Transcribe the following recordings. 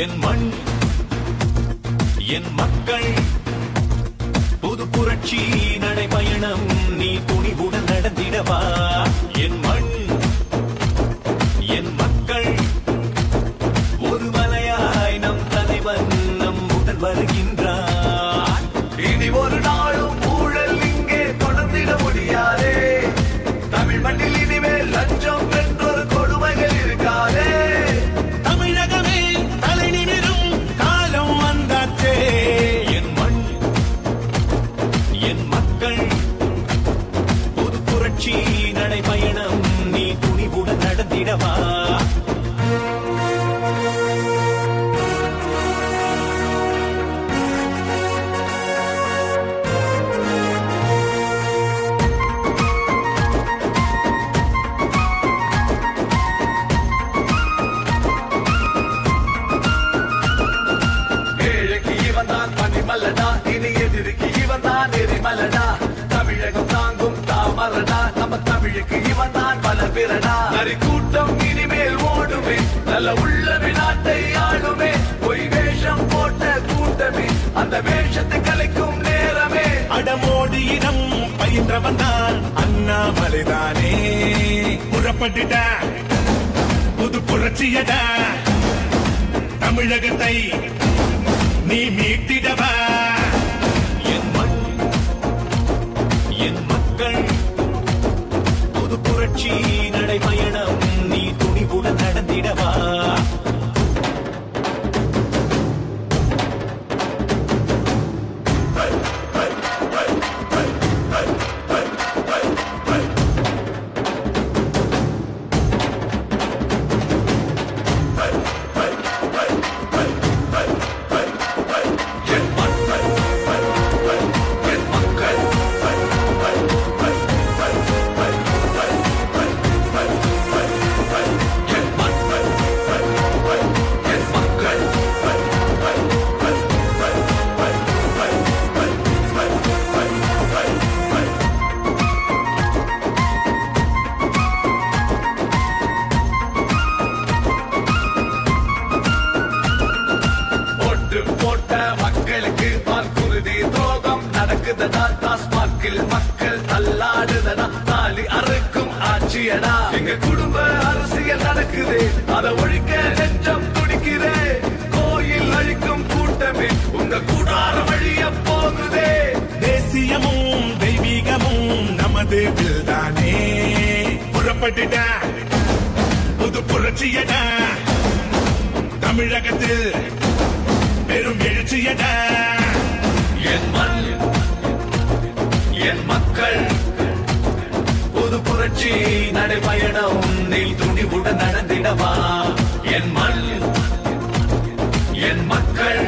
என் மண் என் மக்கள் புது புரட்சி நடைபயணம் நீ துணிவுடன் நடந்திடவா என் மண் என் மக்கள் ஒரு மலையாய் நம் தலைவன் நம்முடன் வருகின்றார் இனி ஒரு நாளும் ஊழல் இங்கே தொடர்ந்திட முடியாதே தமிழ் மண்ணில் இனிமேல் லஞ்சம் என்றொரு கொடுமைகள் இருக்காதே தமிழகமே தலை நிமிரும் காலம் வந்தாச்சே என் மண் என் மக்கள் புது புரட்சி நடைபயணம் நீ துணிவுடன் நடந்திடவா மல்லடா இனி எதிர்க்கு இவன் தான் எரிமலடா தமிழகம் தாங்கும் தாமரடா நம்ம தமிழுக்கு இவன் தான் பல பிறடா நரி கூட்டம் இனிமேல் ஓடுமே நல்ல உள்ளமே நாட்டை ஆளுமே பொய் வேஷம் போட்ட கூட்டமே அந்த வேஷத்தை கலைக்கும் நேரமே அடமோடி இடம் பயின்றவன் தான் அண்ணாமலைதானே புறப்பட்டுடா புது புரட்சியடா தமிழகத்தை நீ மீட்டிடவா என் மண் என் மக்கள் புது புரட்சி நடைபயணம் நீ துணிவுடன் நடந்திடவா மக்கள் தள்ளாடுதடா தாலி அறுக்கும் ஆட்சியடா எங்க குடும்ப அரசியல் நடக்குது அதை ஒழிக்க நெஞ்சம் துடிக்குதே கோயில் அழிக்கும் கூட்டமே உங்க கூடார வழிய போகுதே தேசியமும் தெய்வீகமும் நமது தானே புறப்பட்டுடா புது புரட்சியடா தமிழகத்தில் பெரும் எழுச்சியடா என் மண் என் மக்கள் புது புரட்சி நடைபயணம் நீ துணிவுடன் நடந்திடவா என் மண் என் மக்கள்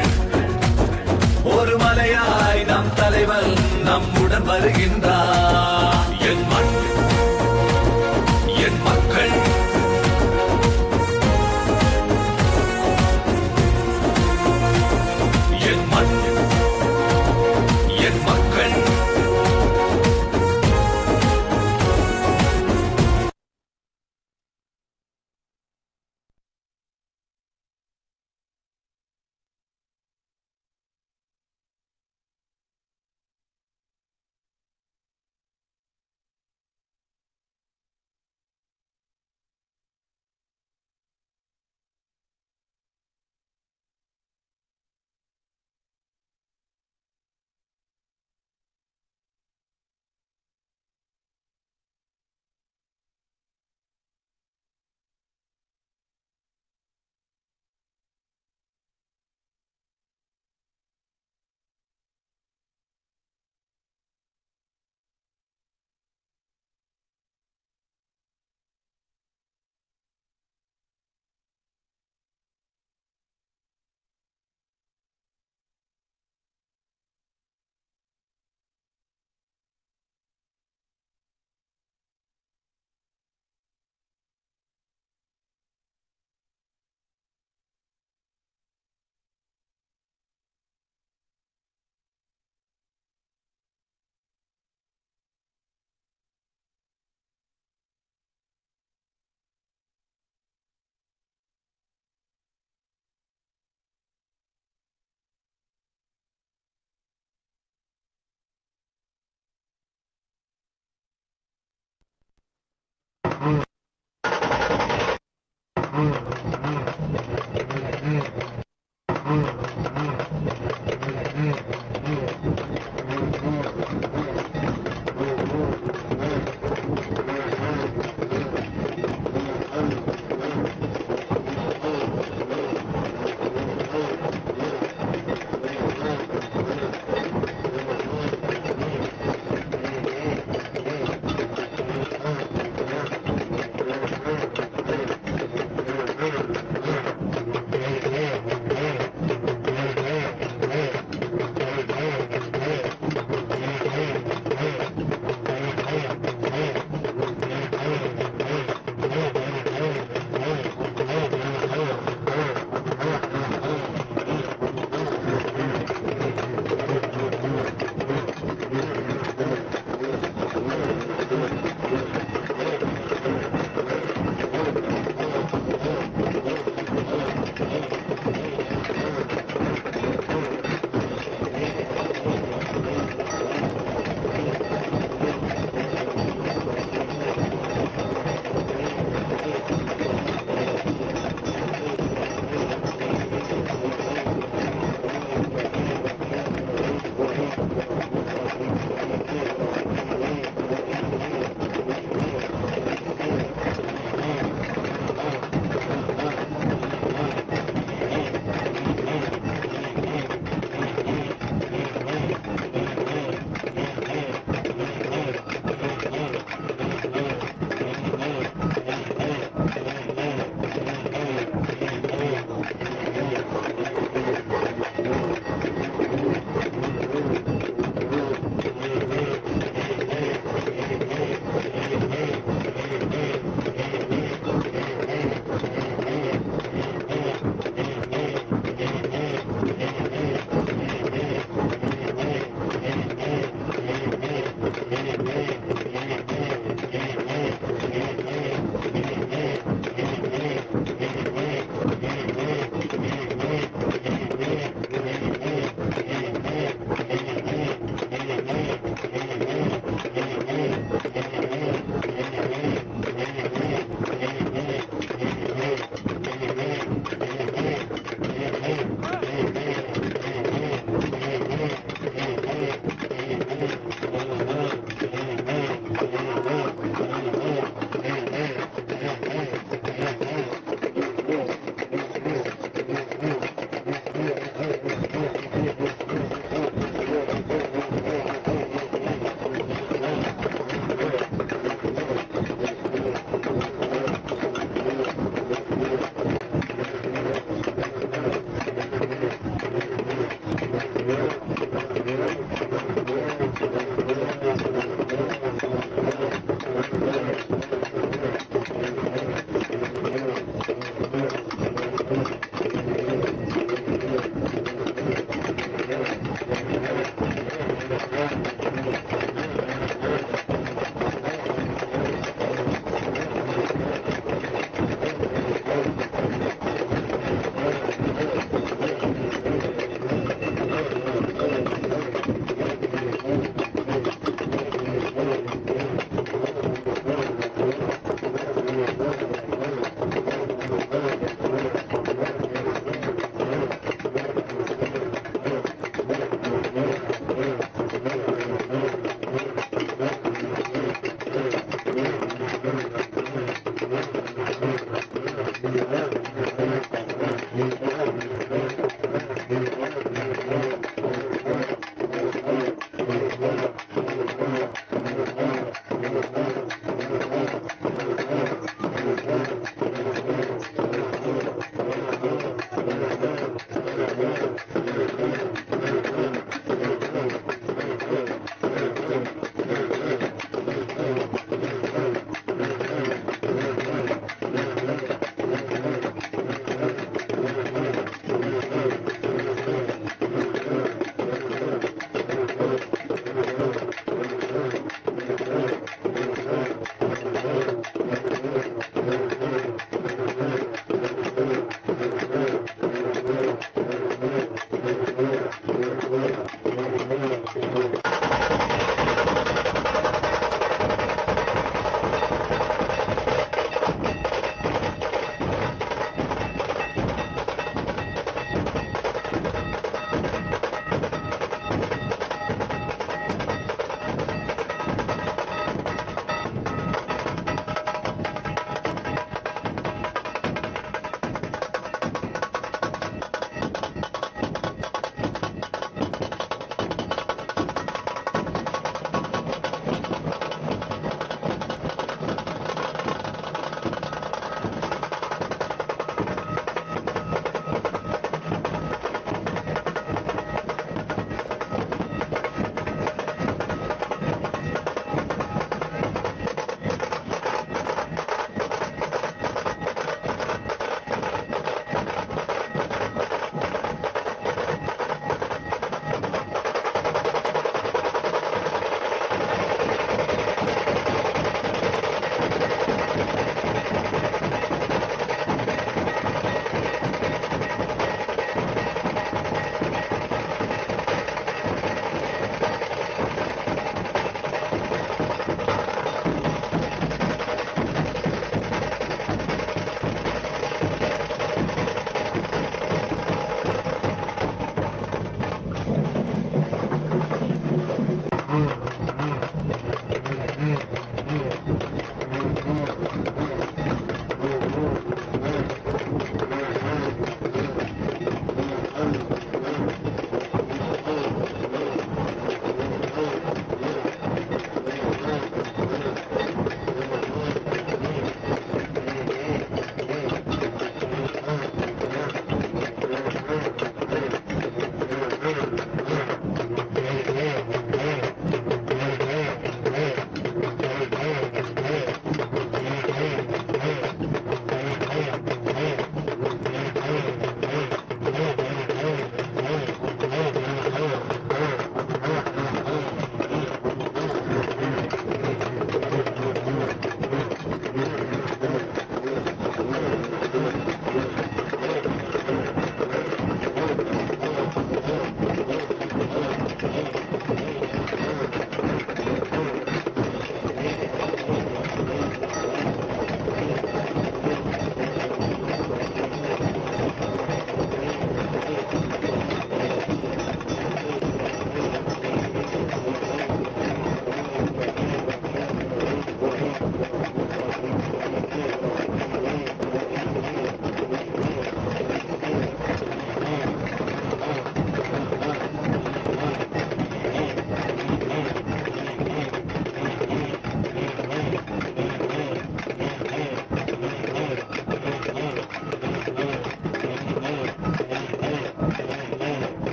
ஒரு மலையாய் நம் தலைவன் நம்முடன் வருகின்றார் என் மண் என் மக்கள் என் மண் என் மக்கள்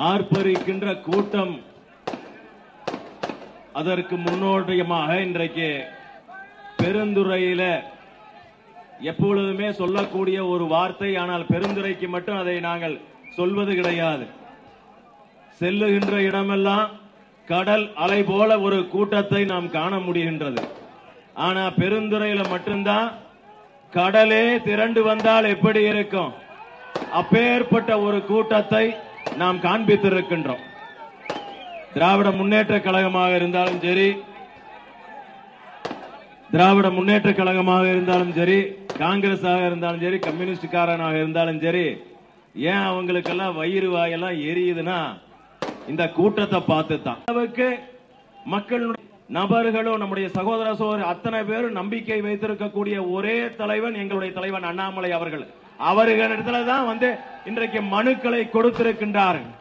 ஆர்ப்பரிக்கின்ற கூட்டம். அதற்கு முன்னோட்டமாக இன்றைக்கு பெருந்துறையில எப்பொழுதுமே சொல்லக்கூடிய ஒரு வார்த்தை, ஆனால் பெருந்துறைக்கு மட்டும் அதை நாங்கள் சொல்வது கிடையாது. செல்லுகின்ற இடமெல்லாம் கடல் அலை போல ஒரு கூட்டத்தை நாம் காண முடிகின்றது. ஆனா பெருந்துறையில மட்டும்தான் கடலே திரண்டு வந்தால் எப்படி இருக்கும், அப்பேற்பட்ட ஒரு கூட்டத்தை நாம் காண்பித்திருக்கின்றோம். திராவிட முன்னேற்ற கழகமாக இருந்தாலும் சரி, திராவிட முன்னேற்ற கழகமாக இருந்தாலும் சரி, காங்கிரஸாக இருந்தாலும் சரி, கம்யூனிஸ்டுக்காரனாக இருந்தாலும் சரி, ஏன் அவங்களுக்கெல்லாம் வயிறு வாயெல்லாம் எரியுதுன்னா இந்த கூட்டத்தை பார்த்து தான். அளவுக்கு மக்களுடைய நபர்களும் நம்முடைய சகோதர சகோதரி அத்தனை பேரும் நம்பிக்கை வைத்திருக்கக்கூடிய ஒரே தலைவன் எங்களுடைய தலைவன் அண்ணாமலை அவர்கள். அவர்களிடத்துல தான் வந்து இன்றைக்கு மனுக்களை கொடுத்திருக்கின்றார்கள்.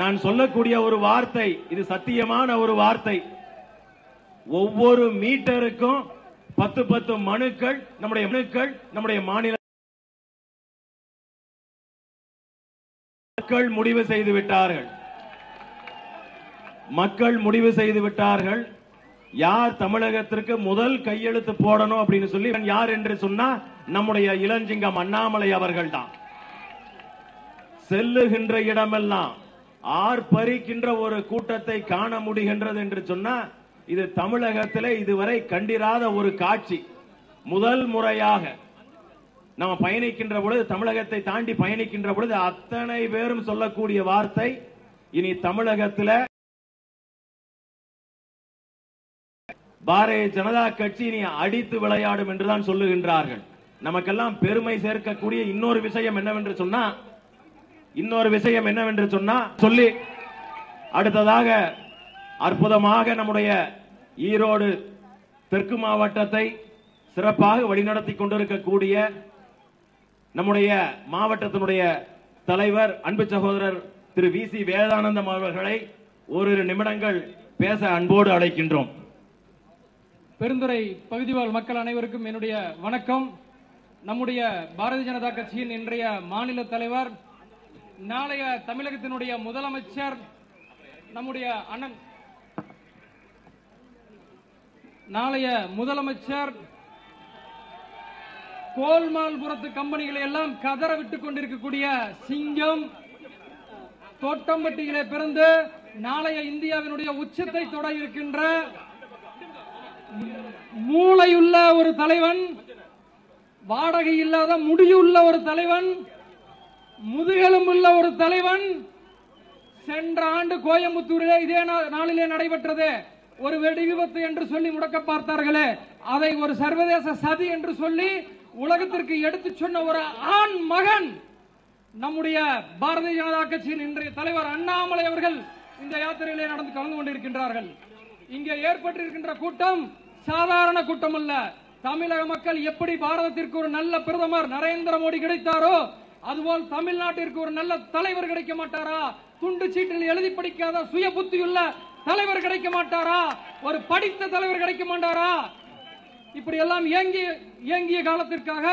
நான் சொல்லக்கூடிய ஒரு வார்த்தை, இது சத்தியமான ஒரு வார்த்தை. ஒவ்வொரு மீட்டருக்கும் 10 மனுக்கள் நம்முடைய மாநில மக்கள் முடிவு செய்து விட்டார்கள். மக்கள் முடிவு செய்து விட்டார்கள் யார் தமிழகத்திற்கு முதல் கையெழுத்து போடணும் அப்படின்னு சொல்லி. யார் என்று சொன்னா நம்முடைய இளஞ்சிங்கம் அண்ணாமலை அவர்கள் தான். செல்லுகின்ற இடமெல்லாம் ஆர்ப்பரிக்கின்ற ஒரு கூட்டத்தை காண முடிகின்றது என்று சொன்னா இது தமிழகத்தில் இதுவரை கண்டிராத ஒரு காட்சி. முதல் முறையாக நம்ம பயணிக்கின்ற பொழுது, தமிழகத்தை தாண்டி பயணிக்கின்ற பொழுது அத்தனை பேரும் சொல்லக்கூடிய வார்த்தை, இனி தமிழகத்தில் பாரதிய ஜனதா கட்சி இனி அடித்து விளையாடும் என்றுதான் சொல்லுகின்றார்கள். நமக்கெல்லாம் பெருமை சேர்க்கக்கூடிய இன்னொரு விஷயம் என்னவென்று சொன்னா சொல்லி அடுத்ததாக அற்புதமாக நம்முடைய ஈரோடு தெற்கு மாவட்டத்தை சிறப்பாக வழிநடத்தி கொண்டிருக்கக்கூடிய நம்முடைய மாவட்டத்தினுடைய தலைவர் அன்பு சகோதரர் திரு வி.சி. வேதானந்தம் அவர்களை ஓரிரு நிமிடங்கள் பேச அன்போடு அழைக்கின்றோம். பெருந்துறை பகுதிவாழ் மக்கள் அனைவருக்கும் என்னுடைய வணக்கம். நம்முடைய பாரதிய ஜனதா கட்சியின் இன்றைய மாநில தலைவர், நாளைய தமிழகத்தினுடைய முதலமைச்சர், நம்முடைய அண்ணன் நாளைய முதலமைச்சர் கோல்மால்புரத்து கம்பெனிகளை எல்லாம் கதற விட்டுக் கொண்டிருக்கக்கூடிய சிங்கம், தோட்டம்பட்டியிலே பிறந்து நாளைய இந்தியாவினுடைய உச்சத்தை தொட இருக்கின்ற மூளையுள்ள ஒரு தலைவன், வாடகை இல்லாத முடியுள்ள ஒரு தலைவன், முதுகெலும்புள்ள ஒரு தலைவன். சென்ற ஆண்டு கோயம்புத்தூரிலே இதே நாளிலே நடைபெற்றது ஒரு வெடி விபத்து என்று சொல்லி முடக்க பார்த்தார்களே, அதை ஒரு சர்வதேச சதி என்று சொல்லி உலகத்திற்கு எடுத்து சொன்ன ஒரு ஆண் மகன் நம்முடைய பாரதிய ஜனதா கட்சியின் இன்றைய தலைவர் அண்ணாமலை அவர்கள் இந்த யாத்திரையிலே நடந்து கலந்து கொண்டிருக்கின்றார்கள். இங்கே ஏற்பட்டிருக்கின்ற கூட்டம் சாதாரண கூட்டம் அல்ல. தமிழக மக்கள் எப்படி பாரதத்திற்கு ஒரு நல்ல பிரதமர் நரேந்திர மோடி கிடைத்தாரோ அதுபோல் தமிழ்நாட்டிற்கு ஒரு நல்ல தலைவர் கிடைக்க மாட்டாரா? துண்டு சீட்டில் எழுதி படிக்காத சுய புத்தியுள்ள தலைவர் கிடைக்க மாட்டாரா? ஒரு படித்த தலைவர் கிடைக்க மாட்டாரா? இப்படி எல்லாம் இயங்கிய காலத்திற்காக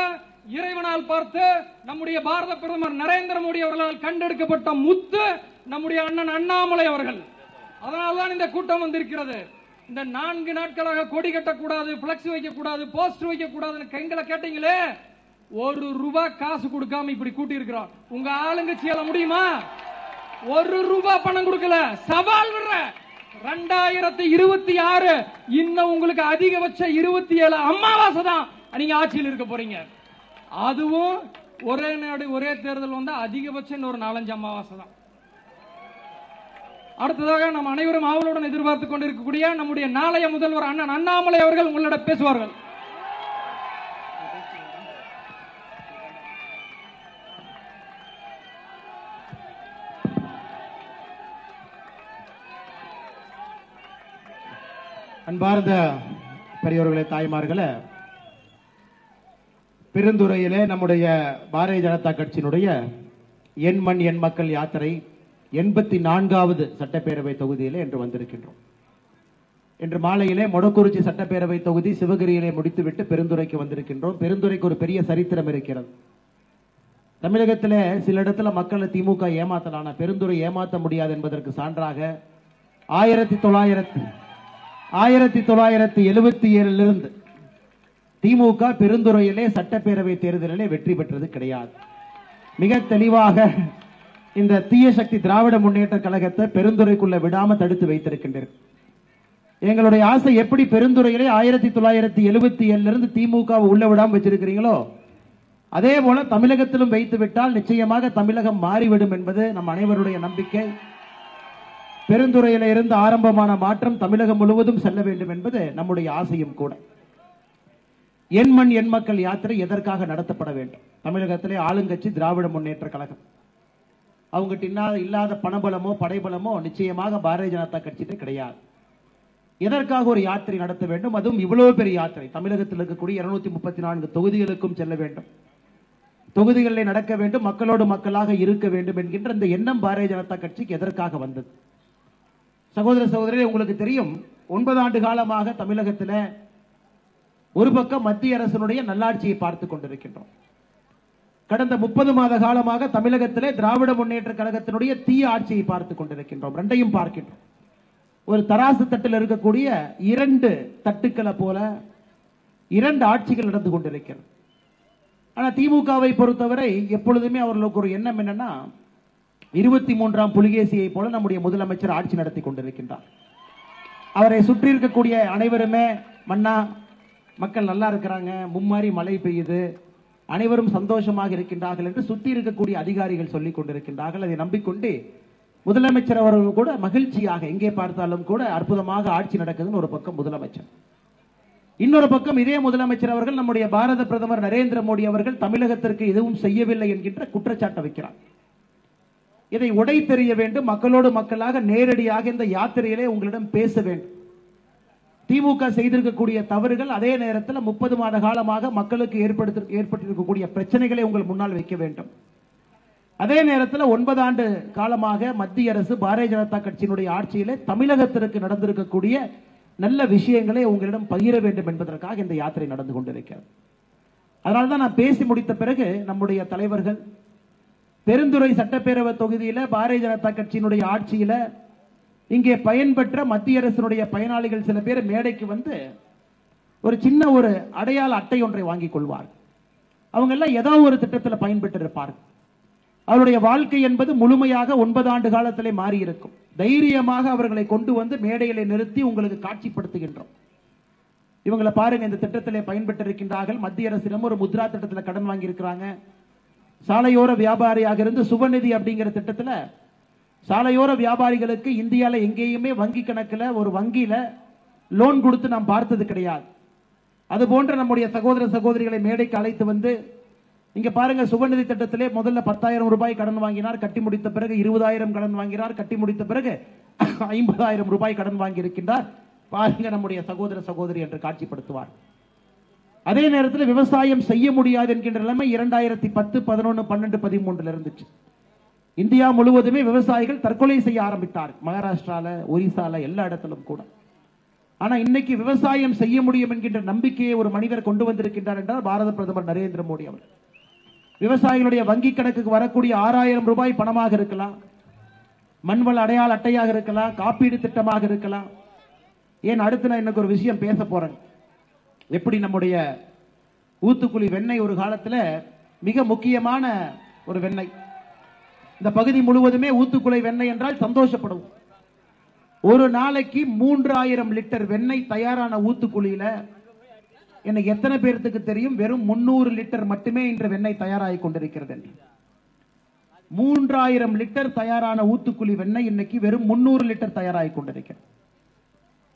இறைவனால் பார்த்து நம்முடைய பாரத பிரதமர் நரேந்திர மோடி அவர்களால் கண்டெடுக்கப்பட்ட முத்து நம்முடைய அண்ணன் அண்ணாமலை அவர்கள். அதனால்தான் இந்த கூட்டம் வந்திருக்கிறது. இந்த 4 நாட்களாக கொடி கட்டக்கூடாது, பிளக்ஸ் வைக்கக்கூடாது, போஸ்டர் வைக்கக்கூடாதுன்னு கைங்களை கேட்டீங்களே, ₹1 காசு கொடுக்காம இப்படி கூட்டி இருக்கிறோம். உங்க ஆளுங்கட்சியால முடியுமா? ₹1 பணம் கொடுக்கல. சவால் விடுற 2026 இன்னும் உங்களுக்கு அதிகபட்ச 27 அமாவாசை தான் நீங்க ஆட்சியில் இருக்க போறீங்க. அதுவும் ஒரே நாடு ஒரே தேர்தல் வந்தா அதிகபட்சம் இன்னொரு 4-5 அமாவாசை தான். அடுத்ததாக நாம் அனைவரும் ஆவலுடன் எதிர்பார்த்துக் கொண்டிருக்கக்கூடிய நம்முடைய நாளைய முதல்வர் அண்ணன் அண்ணாமலை அவர்கள் உங்களிடம் பேசுவார்கள். அன்பார்ந்த பெரியோர்களே, தாய்மார்களே, பெருந்துறையிலே நம்முடைய பாரதிய ஜனதா கட்சியினுடைய என் மண் என் மக்கள் யாத்திரை 84வது சட்டப்பேரவை தொகுதியிலே என்று வந்திருக்கின்றோம். இன்று மாலையிலே மொடக்குறிச்சி சட்டப்பேரவை தொகுதி சிவகிரியிலே முடித்துவிட்டு பெருந்துறைக்கு வந்திருக்கின்றோம். பெருந்துறைக்கு ஒரு பெரிய சரித்திரம் இருக்கிறது. தமிழகத்திலே சில இடத்துல மக்களை திமுக ஏமாத்தலான, பெருந்துறை ஏமாற்ற முடியாது என்பதற்கு சான்றாக 1977 திமுக பெருந்துறையிலே சட்டப்பேரவை தேர்தலிலே வெற்றி பெற்றது கிடையாது. மிக தெளிவாக இந்த தீய சக்தி திராவிட முன்னேற்ற கழகத்தை பெருந்துறைக்குள்ள விடாம தடுத்து வைத்திருக்கின்றனர். எங்களுடைய ஆசை எப்படி பெருந்துறையிலே 1977 திமுக உள்ள விடாம வச்சிருக்கிறீங்களோ அதே போல தமிழகத்திலும் வைத்து விட்டால் நிச்சயமாக தமிழகம் மாறிவிடும் என்பது நம் அனைவருடைய நம்பிக்கை. பெருந்துறையில இருந்து ஆரம்பமான மாற்றம் தமிழகம் முழுவதும் செல்ல வேண்டும் என்பது நம்முடைய ஆசையும் கூட. என் மண் என் மக்கள் யாத்திரை எதற்காக நடத்தப்பட வேண்டும்? தமிழகத்திலே ஆளுங்கட்சி திராவிட முன்னேற்ற கழகம். அவங்ககிட்ட இல்லாத பணபலமோ படைபலமோ நிச்சயமாக பாரதிய ஜனதா கட்சியிட்ட கிடையாது. எதற்காக ஒரு யாத்திரை நடத்த வேண்டும்? அதுவும் இவ்வளவு பெரிய யாத்திரை. தமிழகத்தில் இருக்கக்கூடிய 234 தொகுதிகளுக்கும் செல்ல வேண்டும், தொகுதிகளில் நடக்க வேண்டும், மக்களோடு மக்களாக இருக்க வேண்டும் என்கின்ற இந்த எண்ணம் பாரதிய ஜனதா கட்சிக்கு எதற்காக வந்தது? சகோதர சகோதரர்களே, உங்களுக்கு தெரியும், 9 ஆண்டு காலமாக தமிழகத்தில் ஒரு பக்கம் மத்திய அரசினுடைய நல்லாட்சியை பார்த்துக் கொண்டிருக்கின்றோம். கடந்த 30 மாத காலமாக தமிழகத்திலே திராவிட முன்னேற்ற கழகத்தினுடைய தீய ஆட்சியை பார்த்துக் கொண்டிருக்கின்றோம். ரெண்டையும் பார்க்கின்றோம். ஒரு தராசு தட்டில் இருக்கக்கூடிய 2 தட்டுக்களை போல 2 ஆட்சிகள் நடந்து கொண்டிருக்கிறது. ஆனா திமுகவை பொறுத்தவரை எப்பொழுதுமே அவர்களுக்கு ஒரு எண்ணம் என்னன்னா, 23ஆம் புலிகேசியை போல நம்முடைய முதலமைச்சர் ஆட்சி நடத்தி கொண்டிருக்கின்றார். அவரை சுற்றி இருக்கக்கூடிய அனைவருமே மன்னா மக்கள் நல்லா இருக்கிறாங்க, மும்மாரி மழை பெய்யுது, அனைவரும் சந்தோஷமாக இருக்கின்றார்கள் என்று சுற்றி இருக்கக்கூடிய அதிகாரிகள் சொல்லிக் கொண்டிருக்கின்றார்கள். அதை நம்பிக்கொண்டு முதலமைச்சர் அவர்கள் கூட மகிழ்ச்சியாக எங்கே பார்த்தாலும் கூட அற்புதமாக ஆட்சி நடக்குதுன்னு ஒரு பக்கம் முதலமைச்சர், இன்னொரு பக்கம் இதே முதலமைச்சர் அவர்கள் நம்முடைய பாரத பிரதமர் நரேந்திர மோடி அவர்கள் தமிழகத்திற்கு எதுவும் செய்யவில்லை என்கின்ற குற்றச்சாட்டை வைக்கிறார். இதை உடை தெரிய வேண்டும், மக்களோடு மக்களாக நேரடியாக இந்த யாத்திரையிலே உங்களிடம் பேச வேண்டும். திமுக செய்திருக்கக்கூடிய தவறுகள், அதே நேரத்தில் 30 மாத காலமாக மக்களுக்கு ஏற்பட்டிருக்கக்கூடிய பிரச்சனைகளை உங்கள் முன்னால் வைக்க வேண்டும். அதே நேரத்தில் 9 ஆண்டு காலமாக மத்திய அரசு பாரதிய ஜனதா கட்சியினுடைய ஆட்சியிலே தமிழகத்திற்கு நடந்திருக்கக்கூடிய நல்ல விஷயங்களை உங்களிடம் பகிர வேண்டும் என்பதற்காக இந்த யாத்திரை நடந்து கொண்டிருக்கிறது. அதனால்தான் நான் பேசி முடித்த பிறகு நம்முடைய தலைவர்கள் பெருந்துறை சட்டப்பேரவை தொகுதியில பாரதிய ஜனதா கட்சியினுடைய ஆட்சியில இங்கே பயன்பெற்ற மத்திய அரசினுடைய பயனாளிகள் சில பேர் மேடைக்கு வந்து ஒரு சின்ன ஒரு அடையாள அட்டை ஒன்றை வாங்கிக் கொள்வார். அவங்க எல்லாம் ஏதோ ஒரு திட்டத்தில் பயன்பெற்று இருப்பார்கள். அவருடைய வாழ்க்கை என்பது முழுமையாக 9 ஆண்டு காலத்திலே மாறி இருக்கும். தைரியமாக அவர்களை கொண்டு வந்து மேடையிலே நிறுத்தி உங்களுக்கு காட்சிப்படுத்துகின்றோம். இவங்களை பாருங்க, இந்த திட்டத்திலே பயன்பெற்றிருக்கின்றார்கள். மத்திய அரசிடம் ஒரு முத்ரா திட்டத்தில் கடன் வாங்கி இருக்கிறாங்க. சாலையோர வியாபாரியாக இருந்து சுபநிதி அப்படிங்கிற திட்டத்தில் சாலையோர வியாபாரிகளுக்கு இந்தியாவில் எங்கேயுமே வங்கி கணக்கில் ஒரு வங்கியில லோன் கொடுத்து நாம் பார்த்தது கிடையாது. அது போன்ற நம்முடைய சகோதர சகோதரிகளை மேடைக்கு அழைத்து வந்து இங்க பாருங்க, சுபநிதி திட்டத்திலே முதல்ல 10,000 ரூபாய் கடன் வாங்கினார், கட்டி முடித்த பிறகு 20,000 கடன் வாங்கினார், கட்டி முடித்த பிறகு 50,000 ரூபாய் கடன் வாங்கி இருக்கின்றார். பாருங்க நம்முடைய சகோதர சகோதரி என்று காட்சிப்படுத்துவார். அதே நேரத்தில் விவசாயம் செய்ய முடியாது என்கின்ற நிலைமை 2010, 11, 12, 13 இருந்துச்சு. இந்தியா முழுவதுமே விவசாயிகள் தற்கொலை செய்ய ஆரம்பித்தார். மகாராஷ்டிரால, ஒரிசால, எல்லா இடத்திலும் கூட. ஆனா இன்னைக்கு விவசாயம் செய்ய முடியும் என்கின்ற நம்பிக்கையை ஒரு மனிதர் கொண்டு வந்திருக்கின்றார் என்றால் பாரத பிரதமர் நரேந்திர மோடி அவர். விவசாயிகளுடைய வங்கி கணக்குக்கு வரக்கூடிய 6,000 ரூபாய் பணமாக இருக்கலாம், மண்வள அடையாள அட்டையாக இருக்கலாம், காப்பீடு திட்டமாக இருக்கலாம். ஏன் அடுத்து நான் எனக்கு ஒரு விஷயம் பேச போறேன். எப்படி நம்முடைய ஊத்துக்குளி வெண்ணெய் ஒரு காலத்துல மிக முக்கியமான ஒரு வெண்ணெய். இந்த பகுதி முழுவதுமே ஊத்துக்குளி வெண்ணெய் என்றால் சந்தோஷப்படும். ஒரு நாளைக்கு 3,000 லிட்டர் வெண்ணெய் தயாரான ஊத்துக்குளியில எனக்கு எத்தனை பேருக்கு தெரியும்? வெறும் 300 லிட்டர் மட்டுமே இன்று வெண்ணெய் தயாராகி கொண்டிருக்கிறது. 3000 லிட்டர் தயாரான ஊத்துக்குழி வெண்ணெய் இன்னைக்கு வெறும் 300 லிட்டர் தயாராகி கொண்டிருக்கிறது.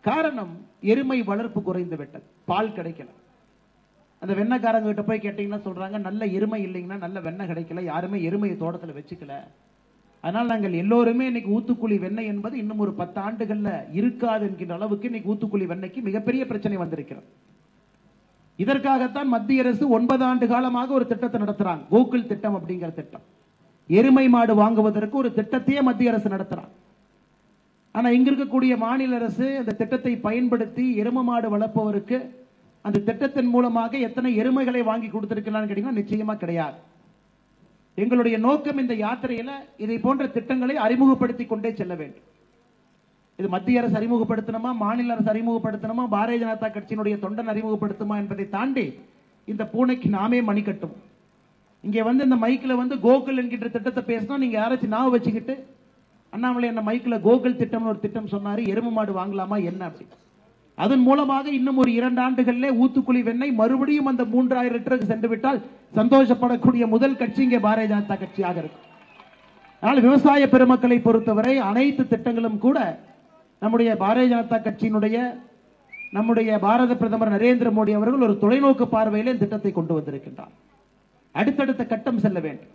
காரணம், எருமை வளர்ப்பு குறைந்து விட்டது, பால் கிடைக்கல. அந்த வெண்ணக்காரங்க கிட்ட போய் கேட்டீங்கன்னா சொல்றாங்க, நல்ல எருமை இல்லைங்கன்னா நல்ல வெண்ணெய் கிடைக்கல, யாருமே எருமையை தோட்டத்தில் வச்சுக்கல. அதனால் நாங்கள் எல்லோருமே இன்னைக்கு ஊத்துக்குழி வெண்ணெய் என்பது இன்னும் ஒரு 10 ஆண்டுகள்ல இருக்காது என்கின்ற அளவுக்கு இன்னைக்கு ஊத்துக்குழி வெண்ணெய்க்கு மிகப்பெரிய பிரச்சனை வந்திருக்கிறது. இதற்காகத்தான் மத்திய அரசு 9 ஆண்டு காலமாக ஒரு திட்டத்தை நடத்துறாங்க, கோகுல் திட்டம் அப்படிங்கிற திட்டம். எருமை மாடு வாங்குவதற்கு ஒரு திட்டத்தையே மத்திய அரசு நடத்துறாங்க. ஆனா இங்க இருக்கக்கூடிய மாநில அரசு அந்த திட்டத்தை பயன்படுத்தி எருமை மாடு வளர்ப்பவருக்கு அந்த திட்டத்தின் மூலமாக எத்தனை எருமைகளை வாங்கி கொடுத்திருக்கலாம்னு கேட்டீங்கன்னா நிச்சயமா கிடையாது. எங்களுடைய நோக்கம் இந்த யாத்திரையில இதை போன்ற திட்டங்களை அறிமுகப்படுத்திக் கொண்டே செல்ல வேண்டும். இது மத்திய அரசு அறிமுகப்படுத்தணுமா, மாநில அரசு அறிமுகப்படுத்தணுமா, பாரதிய ஜனதா கட்சியினுடைய தொண்டன் அறிமுகப்படுத்துமா என்பதை தாண்டி இந்த பூனைக்கு நாமே மணி கட்டும். இங்கே வந்து இந்த மைக்கில் வந்து கோகுல் என்கின்ற திட்டத்தை பேசினா நீங்க யாராச்சும் ஞாபகம் வச்சுக்கிட்டு, அண்ணாமலை என்ன மைக்கில் கோகுல் திட்டம் ஒரு திட்டம் சொன்னாரு, எருமை மாடு வாங்கலாமா என்ன அப்படி. அதன் மூலமாக இன்னும் ஒரு 2 ஆண்டுகளிலே ஊத்துக்குழி வெண்ணெய் மறுபடியும் அந்த 3000 லிட்டருக்கு சென்று விட்டால் சந்தோஷப்படக்கூடிய முதல் கட்சி இங்கே பாரதிய ஜனதா கட்சியாக இருக்கும். ஆனால் விவசாய பெருமக்களை பொறுத்தவரை அனைத்து திட்டங்களும் கூட நம்முடைய பாரதிய ஜனதா கட்சியினுடைய நம்முடைய பாரத பிரதமர் நரேந்திர மோடி அவர்கள் ஒரு தொலைநோக்கு பார்வையிலே இந்த திட்டத்தை கொண்டு வந்திருக்கின்றார். அடுத்தடுத்த கட்டம் செல்ல வேண்டும்.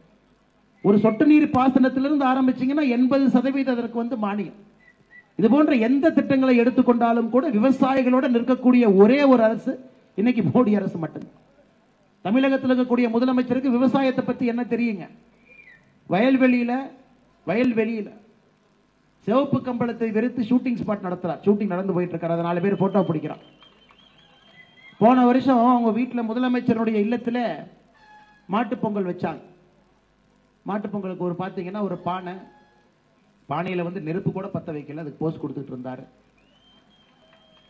ஒரு சொட்டு நீர் பாசனத்திலிருந்து ஆரம்பிச்சீங்கன்னா 80% அதற்கு வந்து மானியம். இது போன்ற எந்த திட்டங்களை எடுத்துக்கொண்டாலும் கூட விவசாயிகளோட நிற்கக்கூடிய ஒரே ஒரு அரசு இன்னைக்கு மோடி அரசு மட்டும்தான். தமிழகத்தில் இருக்கக்கூடிய முதலமைச்சருக்கு விவசாயத்தை பத்தி என்ன தெரியுங்க? வயல்வெளியில சிவப்பு கம்பளத்தை வெறுத்து ஷூட்டிங் ஸ்பாட் நடத்துறார். ஷூட்டிங் நடந்து போயிட்டு இருக்காரு, 4 பேர் போட்டோ பிடிக்கிறான். போன வருஷம் அவங்க வீட்டில் முதலமைச்சருடைய இல்லத்தில் மாட்டுப் பொங்கல் வச்சாங்க. மாட்டுப் பொங்கலுக்கு ஒரு பார்த்தீங்கன்னா ஒரு பானையில் வந்து நெருப்பு கூட பற்ற வைக்கல, அதுக்கு போஸ் கொடுத்துட்டு இருந்தாரு.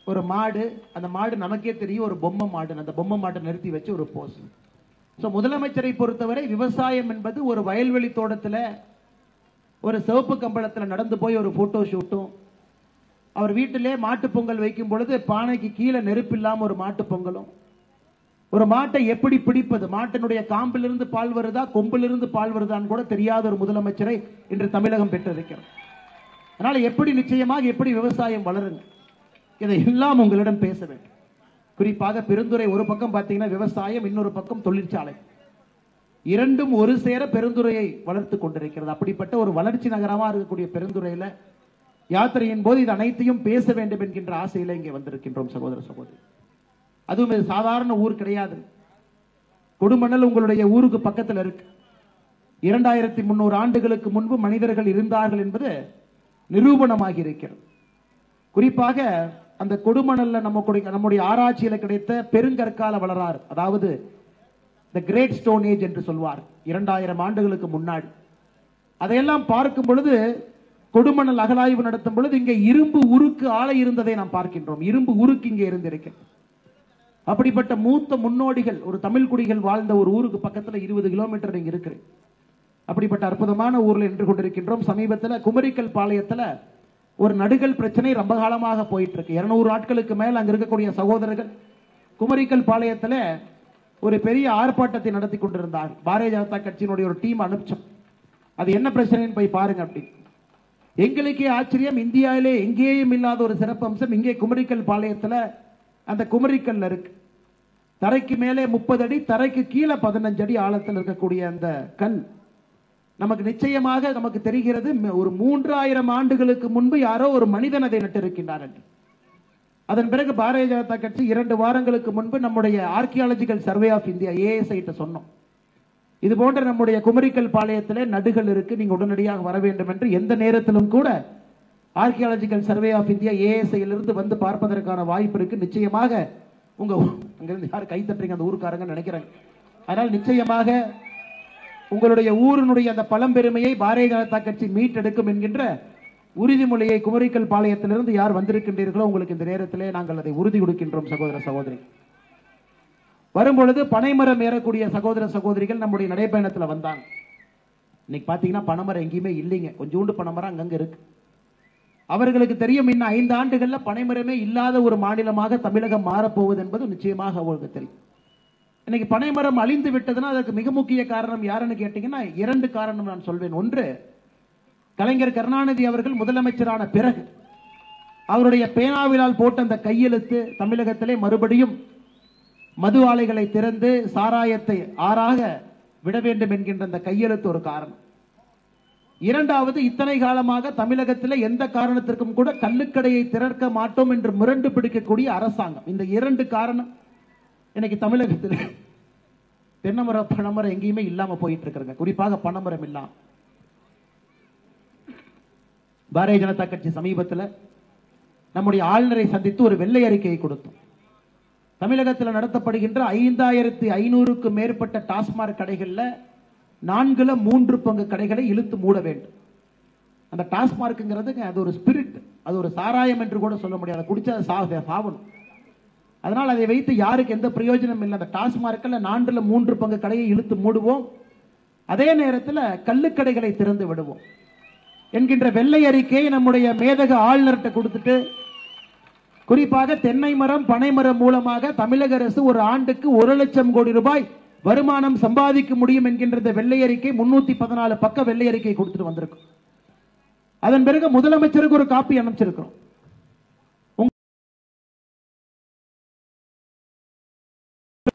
ஒரு மாடு, அந்த மாடு நமக்கே தெரியும் ஒரு பொம்மை மாடு, அந்த பொம்மை மாட்டை நிறுத்தி வச்சு ஒரு போஸ். ஸோ முதலமைச்சரை பொறுத்தவரை விவசாயம் என்பது ஒரு வயல்வெளி தோட்டத்தில் ஒரு சிவப்பு கம்பளத்தில் நடந்து போய் ஒரு போட்டோ ஷூட்டும், அவர் வீட்டிலே மாட்டுப் பொங்கல் வைக்கும் பொழுது பானைக்கு கீழே நெருப்பு இல்லாமல் ஒரு மாட்டுப் பொங்கலும், ஒரு மாட்டை எப்படி பிடிப்பது, மாட்டினுடைய காம்பிலிருந்து பால் வருதா கொம்பிலிருந்து பால் வருதான்னு கூட தெரியாத ஒரு முதலமைச்சரை இன்று தமிழகம் பெற்றிருக்கிறது. அதனால எப்படி நிச்சயமாக எப்படி விவசாயம் வளருங்க, இதை எல்லாம் உங்களிடம் பேச வேண்டும். குறிப்பாக பெருந்துறை ஒரு பக்கம் பார்த்தீங்கன்னா விவசாயம், இன்னொரு பக்கம் தொழிற்சாலை, இரண்டும் ஒரு சேர பெருந்துறையை வளர்த்து கொண்டிருக்கிறது. அப்படிப்பட்ட ஒரு வளர்ச்சி நகரமாக இருக்கக்கூடிய பெருந்துறையில யாத்திரையின் போது இது அனைத்தையும் பேச வேண்டும் என்கின்ற ஆசையில இங்கே வந்திருக்கின்றோம் சகோதர சகோதரி. அதுவும் இது சாதாரண ஊர் கிடையாது. கொடுமணல் உங்களுடைய ஊருக்கு பக்கத்தில் இருக்கு. 2300 ஆண்டுகளுக்கு முன்பு மனிதர்கள் இருந்தார்கள் என்பது நிரூபணமாகி இருக்கிறது. குறிப்பாக அந்த கொடுமணல்ல நம்முடைய ஆராய்ச்சியில கிடைத்த பெருங்கற்கால வளராறு, அதாவது தி கிரேட் ஸ்டோன் ஏஜ் என்று சொல்வார், 2000 ஆண்டுகளுக்கு முன்னாடி. அதையெல்லாம் பார்க்கும் பொழுது, கொடுமணல் அகலாய்வு நடத்தும் பொழுது இங்கே இரும்பு உருக்கு ஆலை இருந்ததை நாம் பார்க்கின்றோம். இரும்பு உருக்கு இங்கே இருந்திருக்கிறது. அப்படிப்பட்ட மூத்த முன்னோடிகள், ஒரு தமிழ் குடிகள் வாழ்ந்த ஒரு ஊருக்கு பக்கத்தில் 20 கிலோமீட்டர் இங்க இருக்கு. அப்படிப்பட்ட அற்புதமான ஊர்ல நின்று கொண்டிருக்கின்றோம். சமீபத்தில் குமரிக்கல் பாளையத்தில் ஒரு நடுகள் பிரச்சனை ரொம்ப காலமாக போயிட்டு இருக்கு. 200 நாட்களுக்கு மேல் அங்க இருக்கக்கூடிய சகோதரர்கள் குமரிக்கல் பாளையத்தில் ஒரு பெரிய ஆர்ப்பாட்டத்தை நடத்தி கொண்டிருந்தார். பாரதிய ஜனதா கட்சியினுடைய ஒரு டீம் அனுப்பிச்சோம். அது என்ன பிரச்சனைன்னு போய் பாருங்க அப்படி. எங்களுக்கே ஆச்சரியம், இந்தியாவிலே எங்கேயும் இல்லாத ஒரு சிறப்பு அம்சம் இங்கே குமரிக்கல் பாளையத்தில் அந்த குமரிக்கல்ல இருக்கு. தரைக்கு மேலே 30 அடி, தரைக்கு கீழே 15 அடி ஆழத்தில் இருக்கக்கூடிய அந்த கல் நமக்கு நிச்சயமாக நமக்கு தெரிகிறது ஒரு 3000 ஆண்டுகளுக்கு முன்பு யாரோ ஒரு மனிதன் அதை நட்டிருக்கின்றார் என்று. அதன் பிறகு பாரதிய ஜனதா கட்சி 2 வாரங்களுக்கு முன்பு நம்முடைய archaeological survey of India ASI சொன்னோம், இது போன்ற நம்முடைய குமரிக்கல் பாளையத்திலே நடுகள் இருக்கு, நீங்க உடனடியாக வர வேண்டும் என்று. எந்த நேரத்திலும் கூட archaeological survey of India ASI இருந்து வந்து பார்ப்பதற்கான வாய்ப்பு இருக்கு. நிச்சயமாக உங்க அங்கிருந்து யார் கை தட்டுறீங்க, அந்த ஊருக்காரங்க நினைக்கிறாங்க. அதனால் நிச்சயமாக உங்களுடைய ஊரினுடைய அந்த பழம்பெருமையை பாரதிய ஜனதா கட்சி மீட்டெடுக்கும் என்கின்ற உறுதிமொழியை குமரிக்கல் பாளையத்திலிருந்து யார் வந்திருக்கின்றீர்களோ உங்களுக்கு இந்த நேரத்திலே நாங்கள் அதை உறுதி கொடுக்கின்றோம் சகோதர சகோதரி. வரும்பொழுது பனைமரம் ஏறக்கூடிய சகோதர சகோதரிகள் நம்முடைய நடைபயணத்தில் வந்தாங்க. இன்னைக்கு பாத்தீங்கன்னா பனைமரம் எங்கேயுமே இல்லைங்க, கொஞ்சோண்டு பனைமரம் அங்கங்க இருக்கு. அவர்களுக்கு தெரியும் இன்னும் 5 ஆண்டுகள்ல பனைமரமே இல்லாத ஒரு மாநிலமாக தமிழகம் மாறப்போவது என்பது நிச்சயமாக அவர்களுக்கு தெரியும். இன்னைக்கு பனைமரம் அழிந்து விட்டதுன்னா அதற்கு மிக முக்கிய காரணம் யாருன்னு கேட்டீங்கன்னா 2 காரணம் நான் சொல்வேன். ஒன்று, கலைஞர் கருணாநிதி அவர்கள் முதலமைச்சரான பிறகு அவருடைய பேனாவினால் போட்ட அந்த கையெழுத்து தமிழகத்திலே மறுபடியும் மது ஆலைகளை திறந்து சாராயத்தை ஆறாக விட வேண்டும் என்கின்ற அந்த கையெழுத்து ஒரு காரணம். இரண்டாவது, இத்தனை காலமாக தமிழகத்தில் எந்த காரணத்திற்கும் கூட கள்ளுக்கடையை திறக்க மாட்டோம் என்று முரண்டு பிடிக்கக்கூடிய அரசாங்கம். இந்த 2 காரணம் இன்னைக்கு தமிழகத்தில் தென்னமரம் பனைமரம் எங்கேயுமே இல்லாம போயிட்டு இருக்கிறாங்க. குறிப்பாக பனைமரம் இல்லாம. பாரதிய ஜனதா கட்சி சமீபத்தில் நம்முடைய ஆளுநரை சந்தித்து ஒரு வெள்ளை அறிக்கையை கொடுத்தோம். தமிழகத்தில் நடத்தப்படுகின்ற 5500க்கும் மேற்பட்ட டாஸ்மாக் கடைகளில் 4ல் 3 பங்கு கடைகளை இழுத்து மூட வேண்டும். அந்த டாஸ்மார்க்ங்கிறது அது ஒரு ஸ்பிரிட், அது ஒரு சாராயம் என்று கூட சொல்ல முடியாது. குடிச்சா சாவணும். அதனால் அதை வைத்து யாருக்கு எந்த பிரயோஜனம் இல்லை. அந்த டாஸ்மார்க்கில் 4ல் 3 பங்கு கடையை இழுத்து மூடுவோம், அதே நேரத்தில் கள்ளுக்கடைகளை திறந்து விடுவோம் என்கின்ற வெள்ளை அறிக்கையை நம்முடைய மேதக ஆளுநர்கிட்ட கொடுத்துட்டு, குறிப்பாக தென்னை மரம் பனை மரம் மூலமாக தமிழக அரசு ஒரு ஆண்டுக்கு 1 லட்சம் கோடி ரூபாய் வருமானம் சம்பாதிக்க முடியும் என்கின்ற வெள்ளை அறிக்கை 314 பக்க வெள்ளை அறிக்கை கொடுத்துட்டு வந்திருக்கும். அதன் பிறகு முதலமைச்சருக்கு ஒரு காப்பி அனுப்பிச்சிருக்கிறோம்.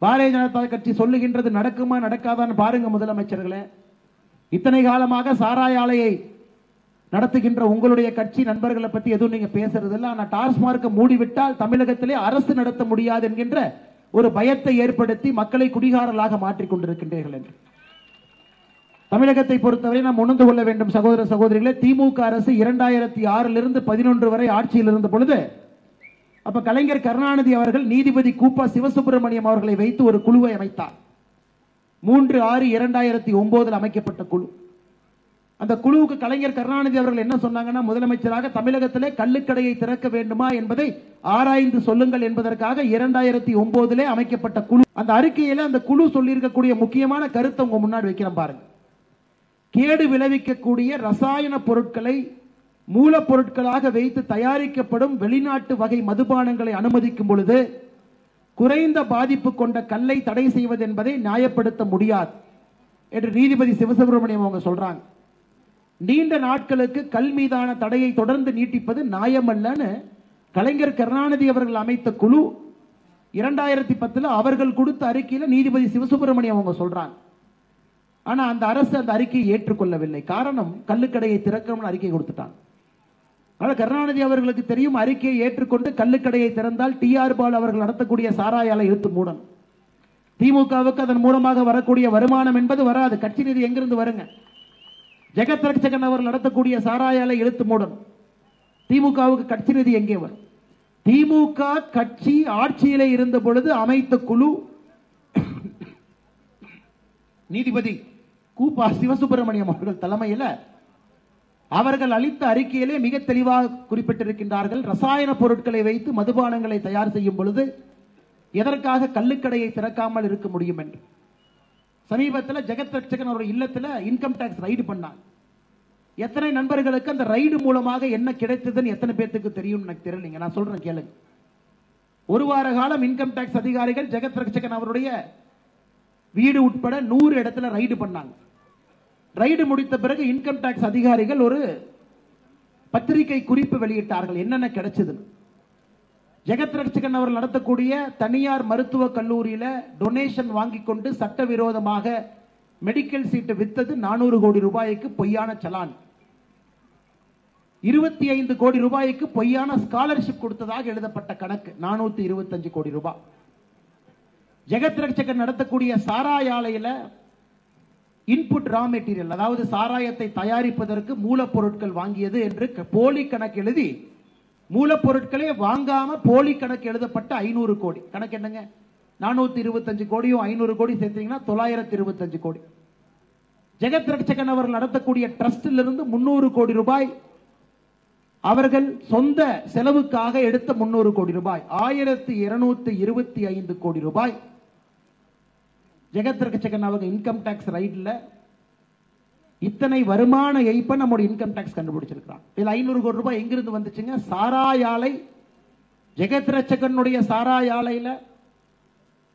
பாரதிய ஜனதா கட்சி சொல்லுகின்றது நடக்குமா நடக்காதான்னு பாருங்க முதலமைச்சர்களே. இத்தனை காலமாக சாராய ஆலையை நடத்துகின்ற உங்களுடைய கட்சி நண்பர்களை பத்தி எதுவும் நீங்க பேசுறது இல்லை. ஆனா டாஸ்மார்க்கை மூடிவிட்டால் தமிழகத்திலே அரசு நடத்த முடியாது என்கின்ற ஒரு பயத்தை ஏற்படுத்தி மக்களை குடிகாரர்களாக மாற்றிக் கொண்டிருக்கின்றீர்கள் என்று தமிழகத்தை பொறுத்தவரை நாம் உணர்ந்து கொள்ள வேண்டும். சகோதர சகோதரிகளே, திமுக அரசு 2006 11 வரை ஆட்சியில் இருந்த பொழுது அப்ப கலைஞர் கருணாநிதி அவர்கள் நீதிபதி கூப்பா சிவசுப்பிரமணியம் அவர்களை வைத்து ஒரு குழுவை அமைத்தார். 3/6/2009 அமைக்கப்பட்ட குழு. அந்த குழுவுக்கு கலைஞர் கருணாநிதி அவர்கள் என்ன சொன்னாங்கன்னா, முதலமைச்சராக தமிழகத்திலே கள்ளுக்கடையை திறக்க வேண்டுமா என்பதை ஆராய்ந்து சொல்லுங்கள் என்பதற்காக 2009 அமைக்கப்பட்ட குழு. அந்த அறிக்கையில அந்த குழு சொல்லியிருக்கக்கூடிய முக்கியமான கருத்தை உங்க முன்னாடி வைக்கிறேன் பாருங்க. கேடு விளைவிக்கக்கூடிய ரசாயன பொருட்களை மூலப்பொருட்களாக வைத்து தயாரிக்கப்படும் வெளிநாட்டு வகை மதுபானங்களை அனுமதிக்கும் பொழுது குறைந்த பாதிப்பு கொண்ட கல்லை தடை செய்வது என்பதை நியாயப்படுத்த முடியாது என்று நீதிபதி சிவசுப்பிரமணியம் அவங்க சொல்றாங்க. நீண்ட நாட்களுக்கு கல் மீதான தடையை தொடர்ந்து நீட்டிப்பது நியாயமல்லன்னு கலைஞர் கருணாநிதி அவர்கள் அமைத்த குழு 2010 அவர்கள் கொடுத்த அறிக்கையில் நீதிபதி சிவசுப்பிரமணியம் அவங்க சொல்றாங்க. ஆனா அந்த அரசு அந்த அறிக்கையை ஏற்றுக்கொள்ளவில்லை. காரணம், கள்ளுக்கடையை திறக்கணும்னு அறிக்கை கொடுத்துட்டாங்க. ஆனால் கருணாநிதி அவர்களுக்கு தெரியும், அறிக்கையை ஏற்றுக்கொண்டு கள்ளுக்கடையை திறந்தால் டிஆர் பால் அவர்கள் நடத்தக்கூடிய சாராய ஆலை இழுத்து மூடணும். திமுகவுக்கு அதன் மூலமாக வரக்கூடிய வருமானம் என்பது வராது. கட்சி நிதி எங்கிருந்து வருங்க? ஜெகத் ரட்சகன் அவர் நடத்தக்கூடிய சாராய ஆலை இழுத்து மூடணும். திமுகவுக்கு கட்சி நிதி எங்கே வரும்? திமுக கட்சி ஆட்சியிலே இருந்த பொழுது அமைத்த குழு நீதிபதி கூப்பா சிவசுப்பிரமணியம் அவர்கள் தலைமையில் அவர்கள் அளித்த அறிக்கையிலே மிக தெளிவாக குறிப்பிட்டிருக்கின்றார்கள். ரசாயன பொருட்களை வைத்து மதுபானங்களை தயார் செய்யும் பொழுது எதற்காக கள்ளுக்கடையை திறக்காமல் இருக்க முடியும் என்று. சமீபத்தில் ஜெகத் ரட்சகன் அவருடைய இல்லத்தில் இன்கம் டாக்ஸ் ரைடு பண்ணாங்க. எத்தனை நண்பர்களுக்கு அந்த ரைடு மூலமாக என்ன கிடைத்ததுன்னு எத்தனை பேருக்கு தெரியும் எனக்கு தெரியலங்க. நான் சொல்றேன் கேளுங்க. 1 வார காலம் இன்கம் டாக்ஸ் அதிகாரிகள் ஜெகத் ரட்சகன் அவருடைய வீடு உட்பட 100 இடத்துல ரைடு பண்ணாங்க. ரைடு முடித்த பிறகு இன்கம் டாக்ஸ் அதிகாரிகள் ஒரு பத்திரிகை குறிப்பு வெளியிட்டார்கள், என்னென்ன கிடைச்சது. ஜெகத் ரட்சகன் அவர்கள் நடத்தக்கூடிய தனியார் மருத்துவக் கல்லூரியில டொனேஷன் வாங்கி கொண்டு சட்டவிரோதமாக மெடிக்கல் சீட்டு வித்தது 400 கோடி ரூபாய்க்கு பொய்யான சலான். 25 கோடி ரூபாய்க்கு பொய்யான ஸ்காலர்ஷிப் கொடுத்ததாக எழுதப்பட்ட கணக்கு 425 கோடி ரூபாய். ஜெகத் ரட்சகன் நடத்தக்கூடிய சாராய ஆலையில இன்புட் ரா மெட்டீரியல், அதாவது சாராயத்தை தயாரிப்பதற்கு மூலப்பொருட்கள் வாங்கியது என்று போலி கணக்கு எழுதி மூலப்பொருட்களே வாங்காம போலி கணக்கு எழுதப்பட்ட 500 கோடி. கணக்கு என்னங்க? 425 கோடியும் 500 கோடி சேர்த்தீங்கன்னா 925 கோடி. ஜெகத் ரட்சகன் அவர்கள் நடத்தக்கூடிய ட்ரஸ்டில் இருந்து 300 கோடி ரூபாய் அவர்கள் சொந்த செலவுக்காக எடுத்த 300 கோடி ரூபாய், 1225 கோடி ரூபாய் ஜெகத் ரட்சகன் அவங்க இன்கம் டாக்ஸ் ரைட்ல இத்தனை வருமான ஏய்ப்ப நம்முடைய இன்கம் டாக்ஸ் கண்டுபிடிச்சிருக்கிறான். இதுல 500 கோடி ரூபாய் எங்கிருந்து வந்துச்சுங்க? சாராய ஆலை, ஜெகத் ரட்சகனுடைய சாராய ஆலையில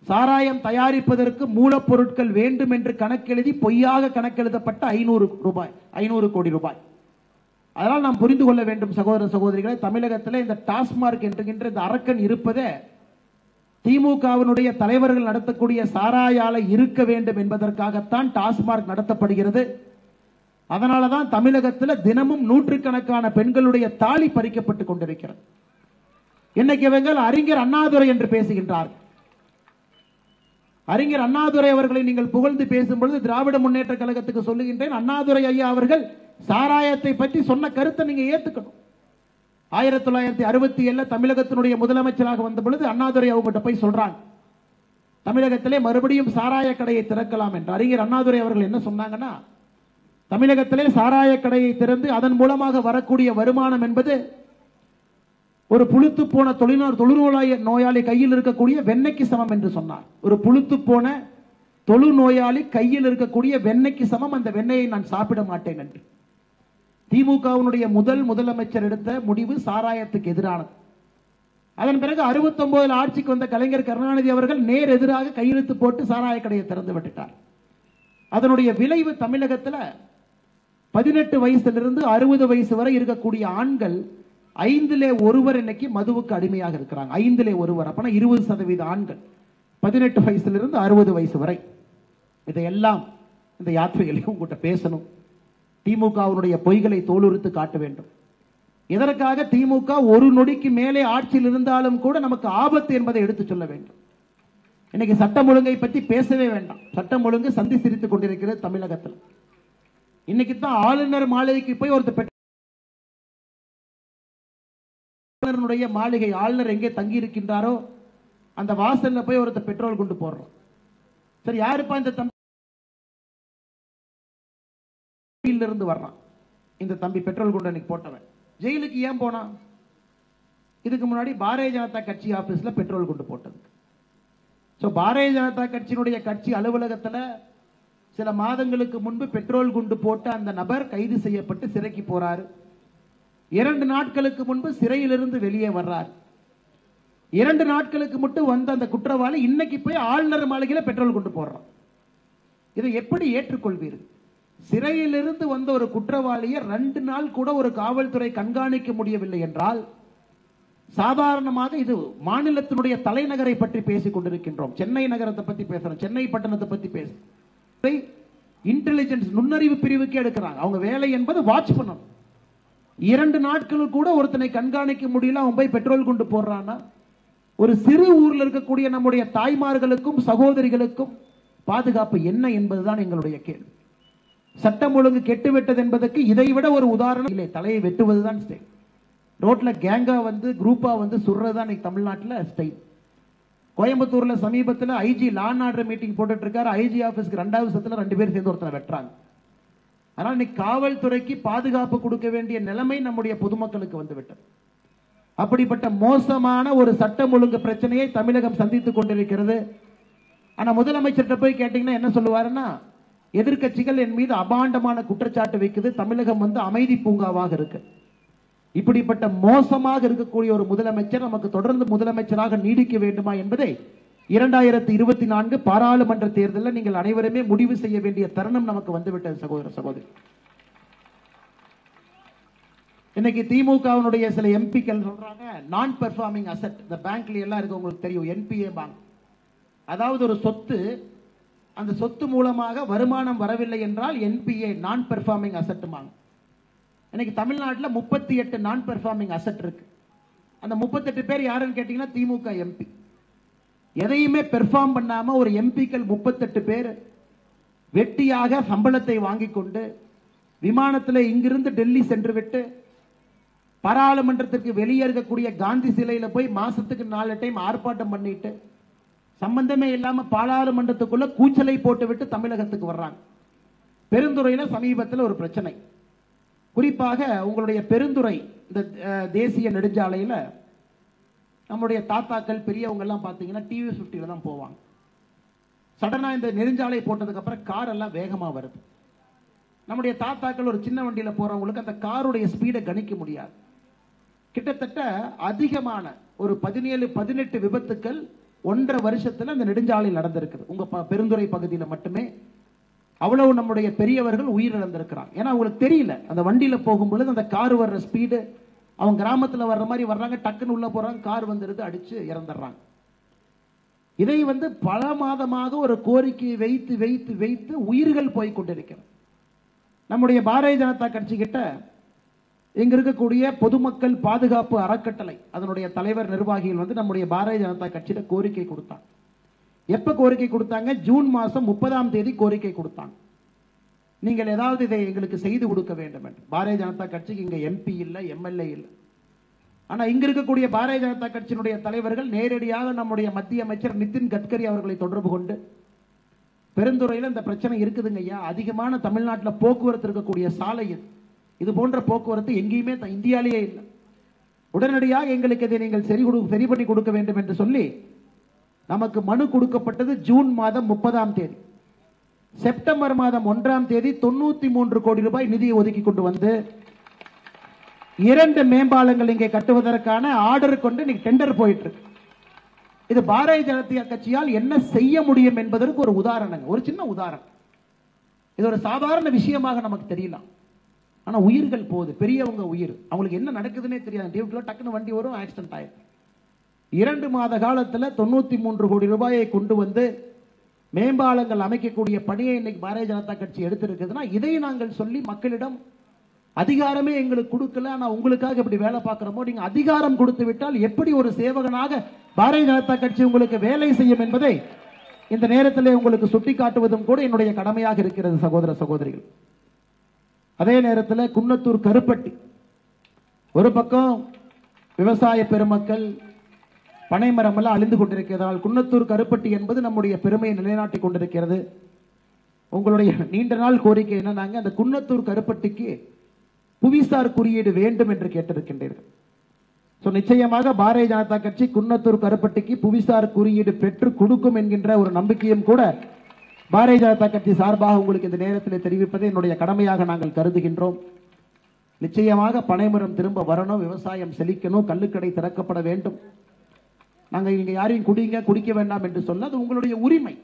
சாராயம் தயாரிப்பதற்கு மூலப்பொருட்கள் வேண்டும் என்று கணக்கெழுதி பொய்யாக கணக்கெழுதப்பட்ட 500 கோடி ரூபாய். அதனால் நாம் புரிந்து கொள்ள வேண்டும் சகோதர சகோதரிகளை, தமிழகத்தில் இந்த டாஸ்மார்க் என்கின்ற இந்த அரக்கன் இருப்பதே திமுகவினுடைய தலைவர்கள் நடத்தக்கூடிய சாராய ஆலை இருக்க வேண்டும் என்பதற்காகத்தான் டாஸ்மார்க் நடத்தப்படுகிறது. அதனாலதான் தமிழகத்தில் தினமும் நூற்றுக்கணக்கான பெண்களுடைய தாலி பறிக்கப்பட்டுக் கொண்டிருக்கிறது. இன்னைக்கு இவங்கள் அறிஞர் அண்ணாதுரை என்று பேசுகின்றார். அறிஞர் அண்ணாதுரை அவர்களை நீங்கள் புகழ்ந்து பேசும்பொழுது திராவிட முன்னேற்ற கழகத்துக்கு சொல்லுகின்றேன், அண்ணாதுரை ஐயா அவர்கள் சாராயத்தை பற்றி சொன்ன கருத்தை நீங்க ஏத்துக்கணும். 1967 தமிழகத்தினுடைய முதலமைச்சராக வந்த பொழுது அண்ணாதுரை அவங்ககிட்ட போய் சொல்றாங்க, தமிழகத்திலே மறுபடியும் சாராய கடையை திறக்கலாம் என்று. அறிஞர் அண்ணாதுரை அவர்கள் என்ன சொன்னாங்கன்னா, தமிழகத்திலே சாராய கடையை திறந்து அதன் மூலமாக வரக்கூடிய வருமானம் என்பது ஒரு புழுத்து போன தொழுநோயாளி கையில் இருக்கக்கூடிய வெண்ணெய்க்கு சமம் என்று சொன்னார். ஒரு புழுத்து போன தொழுநோயாளி கையில் இருக்கக்கூடிய வெண்ணெய்க்கு சமம், அந்த வெண்ணெயை நான் சாப்பிட மாட்டேன் என்று. திமுகவினுடைய முதலமைச்சர் எடுத்த முடிவு சாராயத்துக்கு எதிரானது. அதன் பிறகு 69 ஆட்சிக்கு வந்த கலைஞர் கருணாநிதி அவர்கள் நேர் எதிராக கையெழுத்து போட்டு சாராய கடையை திறந்து விட்டுட்டார். அதனுடைய விளைவு தமிழகத்தில் 18 வயசிலிருந்து 60 வயசு வரை இருக்கக்கூடிய ஆண்கள் 5ல் 1 இன்னைக்கு மதுவுக்கு அடிமையாக இருக்கிறாங்க. 5ல் 1, அப்பனா 20% ஆண்கள் 18 வயசிலிருந்து 60 வயசு வரை. இதையெல்லாம் இந்த யாத்திரைகளையும் உங்கள்கிட்ட பேசணும். திமுகவினுடைய பொய்களை தோலுரித்து காட்ட வேண்டும். இதற்காக திமுக ஒரு நொடிக்கு மேலே ஆட்சியில் இருந்தாலும் கூட நமக்கு ஆபத்து என்பதை எடுத்து சொல்ல வேண்டும். இன்னைக்கு சட்டம் ஒழுங்கை பற்றி பேசவே வேண்டாம். சட்டம் ஒழுங்கு சந்தி சிரித்துக் கொண்டிருக்கிறது தமிழகத்தில். இன்னைக்கு தான் ஆளுநர் மாளிகைக்கு போய் ஒருத்தர் மாளிகை ஆளுநர் எங்கே தங்கி இருக்கின்றாரோ அந்த வாசல்ல போய் ஒருத்தர் பெட்ரோல் கொண்டு போடுறோம். சரி, யாருப்பா இந்த தம்பி இருந்து வர்றான்? இந்த தம்பி பெட்ரோல் கொண்டு அன்னைக்கு போட்டவன் ஜெயிலுக்கு ஏன் போனான்? இதுக்கு முன்னாடி பாரதிய ஜனதா கட்சி ஆபீஸ்ல பெட்ரோல் கொண்டு போட்டது. பாரதிய ஜனதா கட்சியினுடைய கட்சி அலுவலகத்தில் சில மாதங்களுக்கு முன்பு பெட்ரோல் குண்டு போட்ட அந்த நபர் கைது செய்யப்பட்டு சிறைக்கு போறாரு. 2 நாட்களுக்கு முன்பு சிறையிலிருந்து வெளியே வர்றார். 2 நாட்களுக்கு மட்டும் வந்த அந்த குற்றவாளி இன்னைக்கு போய் ஆளுநர் மாளிகையில் பெட்ரோல் கொண்டு போடுறான். இதை எப்படி ஏற்றுக்கொள்வீர்கள்? சிறையிலிருந்து வந்த ஒரு குற்றவாளியை 2 நாள் கூட ஒரு காவல்துறை கண்காணிக்க முடியவில்லை என்றால், சாதாரணமாக இது மாநிலத்தினுடைய தலைநகரை பற்றி பேசிக் கொண்டிருக்கின்றோம். சென்னை நகரத்தை பற்றி பேசுறோம், சென்னை பட்டணத்தை பற்றி பேசுறோம். இன்டெலிஜென்ஸ் நுண்ணறிவு பிரிவுக்கு எடுக்கிறாங்க. அவங்க வேலை என்பது வாட்ச் பண்ணணும். 2 நாட்கள் கூட ஒருத்தனை கண்காணிக்க முடியல, அவன் போய் பெட்ரோல் கொண்டு போடுறான்னா, ஒரு சிறு ஊர்ல இருக்கக்கூடிய நம்முடைய தாய்மார்களுக்கும் சகோதரிகளுக்கும் பாதுகாப்பு என்ன என்பதுதான் எங்களுடைய கேள்வி. சட்டம் ஒழுங்கு கெட்டுவிட்டது என்பதற்கு இதைவிட ஒரு உதாரணம் இல்லை. தலையை வெட்டுவதுதான் ஸ்டைல். ரோட்ல கேங்கா வந்து குரூப்பா வந்து சுடுறதுதான் இன்னைக்கு தமிழ்நாட்டில் ஸ்டைல். கோயம்புத்தூர்ல சமீபத்தில் IG law and order meeting போட்டுட்டு இருக்காரு. ஐஜி ஆபீஸ்க்கு 2வது சத்துல 2 பேர் சேர்ந்து ஒருத்தனை வெட்டுறாங்க. ஆனால் இன்னைக்கு காவல்துறைக்கு பாதுகாப்பு கொடுக்க வேண்டிய நிலைமை நம்முடைய பொதுமக்களுக்கு வந்துவிட்டது. அப்படிப்பட்ட மோசமான ஒரு சட்டம் ஒழுங்கு பிரச்சனையை தமிழகம் சந்தித்துக் கொண்டிருக்கிறது. ஆனா முதலமைச்சர்கிட்ட போய் கேட்டீங்கன்னா என்ன சொல்லுவாருன்னா, எதிர்க்கட்சிகள் என் மீது அபாண்டமான குற்றச்சாட்டு வைக்குது, தமிழகம் வந்து அமைதி பூங்காவாக இருக்கு. இப்படிப்பட்ட மோசமாக இருக்கக்கூடிய ஒரு முதலமைச்சர் நமக்கு தொடர்ந்து முதலமைச்சராக நீடிக்க வேண்டுமா என்பதை 2024 பாராளுமன்ற தேர்தலில் நீங்கள் அனைவருமே முடிவு செய்ய வேண்டிய தருணம் நமக்கு வந்துவிட்டது சகோதர சகோதரி. இன்னைக்கு திமுகவினுடைய சில எம்பிக்கள் சொல்றாங்க நான் பெர்ஃபார்மிங் அசெட். இந்த பேங்க்ல எல்லாம் இருக்கு, உங்களுக்கு தெரியும், என்பிஏ பேங்க். அதாவது ஒரு சொத்து, அந்த சொத்து மூலமாக வருமானம் வரவில்லை என்றால் என்பிஏ நான் பெர்ஃபார்மிங் அசெட் வாங்க. இன்னைக்கு தமிழ்நாட்டில் 38 நான் பெர்ஃபார்மிங் அசெட் இருக்கு. அந்த 38 பேர் யாருன்னு கேட்டீங்கன்னா திமுக எம்பி. எதையுமே பெர்ஃபார்ம் பண்ணாம ஒரு எம்பிக்கள் 38 பேர் வெட்டியாக சம்பளத்தை வாங்கிக் கொண்டு விமானத்தில் இங்கிருந்து டெல்லி சென்று விட்டு பாராளுமன்றத்திற்கு வெளியே இருக்கக்கூடிய காந்தி சிலையில போய் மாசத்துக்கு 4 டைம் ஆர்ப்பாட்டம் பண்ணிட்டு சம்பந்தமே இல்லாம பாராளுமன்றத்துக்குள்ள கூச்சலை போட்டு விட்டு தமிழகத்துக்கு வர்றாங்க. பெருந்துறையில சமீபத்தில் ஒரு பிரச்சனை. குறிப்பாக உங்களுடைய பெருந்துறை இந்த தேசிய நெடுஞ்சாலையில் நம்முடைய தாத்தாக்கள் பெரியவங்க எல்லாம் பார்த்தீங்கன்னா டிவி 50 தான் போவாங்க. சடனா இந்த நெடுஞ்சாலை போட்டதுக்கு அப்புறம் கார் எல்லாம் வேகமா வருது. நம்முடைய தாத்தாக்கள் ஒரு சின்ன வண்டியில போறவங்களுக்கு அந்த காருடைய ஸ்பீடை கணிக்க முடியாது. கிட்டத்தட்ட அதிகமான ஒரு 17-18 விபத்துக்கள் 1.5 வருஷத்துல அந்த நெடுஞ்சாலை நடந்திருக்குது. உங்க பெருந்துறை பகுதியில் மட்டுமே அவ்வளவு நம்முடைய பெரியவர்கள் உயிரிழந்திருக்கிறாங்க. ஏன்னா அவங்களுக்கு தெரியல, அந்த வண்டியில போகும்பொழுது அந்த கார் வர்ற ஸ்பீடு, அவங்க கிராமத்துல வர்ற மாதிரி வர்றாங்க, டக்குன்னு உள்ள போறாங்க, கார் வந்துடுது, அடிச்சு இறந்துடுறாங்க. இதை பல மாதமாக ஒரு கோரிக்கையை வைத்து வைத்து வைத்து உயிர்கள் போய் கொண்டிருக்கிறது. நம்முடைய பாரதிய ஜனதா கட்சி கிட்ட இங்க இருக்கக்கூடிய பொதுமக்கள் பாதுகாப்பு அறக்கட்டளை அதனுடைய தலைவர் நிர்வாகிகள் நம்முடைய பாரதிய ஜனதா கட்சியில கோரிக்கை கொடுத்தாங்க. எப்ப கோரிக்கை கொடுத்தாங்க? ஜூன் மாதம் 30ஆம் தேதி கோரிக்கை கொடுத்தாங்க. நீங்கள் ஏதாவது இதை எங்களுக்கு செய்து கொடுக்க வேண்டும் என்று. பாரதிய ஜனதா கட்சிக்கு இங்க எம்பி இல்லை, எம்எல்ஏ இல்லை. ஆனா இங்க இருக்கக்கூடிய பாரதிய ஜனதா கட்சியினுடைய தலைவர்கள் நேரடியாக நம்முடைய மத்திய அமைச்சர் நிதின் கட்கரி அவர்களை தொடர்பு கொண்டு, பெருந்துறையில் இந்த பிரச்சனை இருக்குதுங்க ஐயா, அதிகமான தமிழ்நாட்டில் போக்குவரத்து இருக்கக்கூடிய சாலை இது போன்ற போக்குவரத்து எங்கேயுமே இந்தியாலேயே இல்லை, உடனடியாக எங்களுக்கு இதை நீங்கள் சரி பண்ணி கொடுக்க வேண்டும் என்று சொல்லி நமக்கு மனு கொடுக்கப்பட்டது. ஜூன் மாதம் 30ஆம் தேதி. செப்டம்பர் மாதம் 1ஆம் தேதி 93 கோடி ரூபாய் நிதியை ஒதுக்கி கொண்டு வந்து 2 மேம்பாலங்கள் இங்கே கட்டுவதற்கான ஆர்டர் கொண்டு இன்னைக்கு டெண்டர் போயிட்டு இருக்கு. இது பாரதிய ஜனதா கட்சியால் என்ன செய்ய முடியும் என்பதற்கு ஒரு உதாரணம், ஒரு சின்ன உதாரணம். இது ஒரு சாதாரண விஷயமாக நமக்கு தெரியலாம். ஆனா உயிர்கள் போகுது, பெரியவங்க உயிர், அவங்களுக்கு என்ன நடக்குதுன்னே தெரியாது. டியூட்டில டக்குன்னு வண்டி வரும், ஆக்சிடென்ட் ஆயிடும். 2 மாத காலத்தில் 93 கோடி ரூபாயை கொண்டு வந்து மேம்பாலங்கள் அமைக்கக்கூடிய பணியை இன்னைக்கு பாரதிய ஜனதா கட்சி எடுத்திருக்குதுன்னா, இதை நாங்கள் சொல்லி மக்களிடம் அதிகாரமே எங்களுக்கு கொடுக்கல, ஆனா உங்களுக்காக இப்படி வேலை பார்க்கிறோமோ, நீங்க அதிகாரம் கொடுத்து விட்டால் எப்படி ஒரு சேவகனாக பாரதிய ஜனதா கட்சி உங்களுக்கு வேலை செய்யும் என்பதை இந்த நேரத்தில் உங்களுக்கு சுட்டி காட்டுவதும் கூட என்னுடைய கடமையாக இருக்கிறது சகோதர சகோதரிகள். அதே நேரத்தில் குன்னத்தூர் கருப்பட்டி, ஒரு பக்கம் விவசாய பெருமக்கள் பனைமரம் எல்லாம் அழிந்து கொண்டிருக்கிறதால் குன்னத்தூர் கருப்பட்டி என்பது நம்முடைய பெருமையை நிலைநாட்டிக் கொண்டிருக்கிறது. உங்களுடைய நீண்ட நாள் கோரிக்கை என்னன்னாங்க, அந்த குன்னத்தூர் கருப்பட்டிக்கு புவிசார் குறியீடு வேண்டும் என்று கேட்டிருக்கின்றீர்கள். நிச்சயமாக பாரதிய ஜனதா கட்சி குன்னத்தூர் கருப்பட்டிக்கு புவிசார் குறியீடு பெற்று கொடுக்கும் என்கின்ற ஒரு நம்பிக்கையும் கூட பாரதிய ஜனதா கட்சி சார்பாக உங்களுக்கு இந்த நேரத்தில் தெரிவிப்பதை என்னுடைய கடமையாக நாங்கள் கருதுகின்றோம். நிச்சயமாக பனைமரம் திரும்ப வரணும், விவசாயம் செழிக்கணும், கள்ளுக்கடை திறக்கப்பட வேண்டும். நாங்கள் இங்க யாரையும் குடிக்க வேண்டாம் என்று சொல்ல, அது உங்களுடைய உரிமை.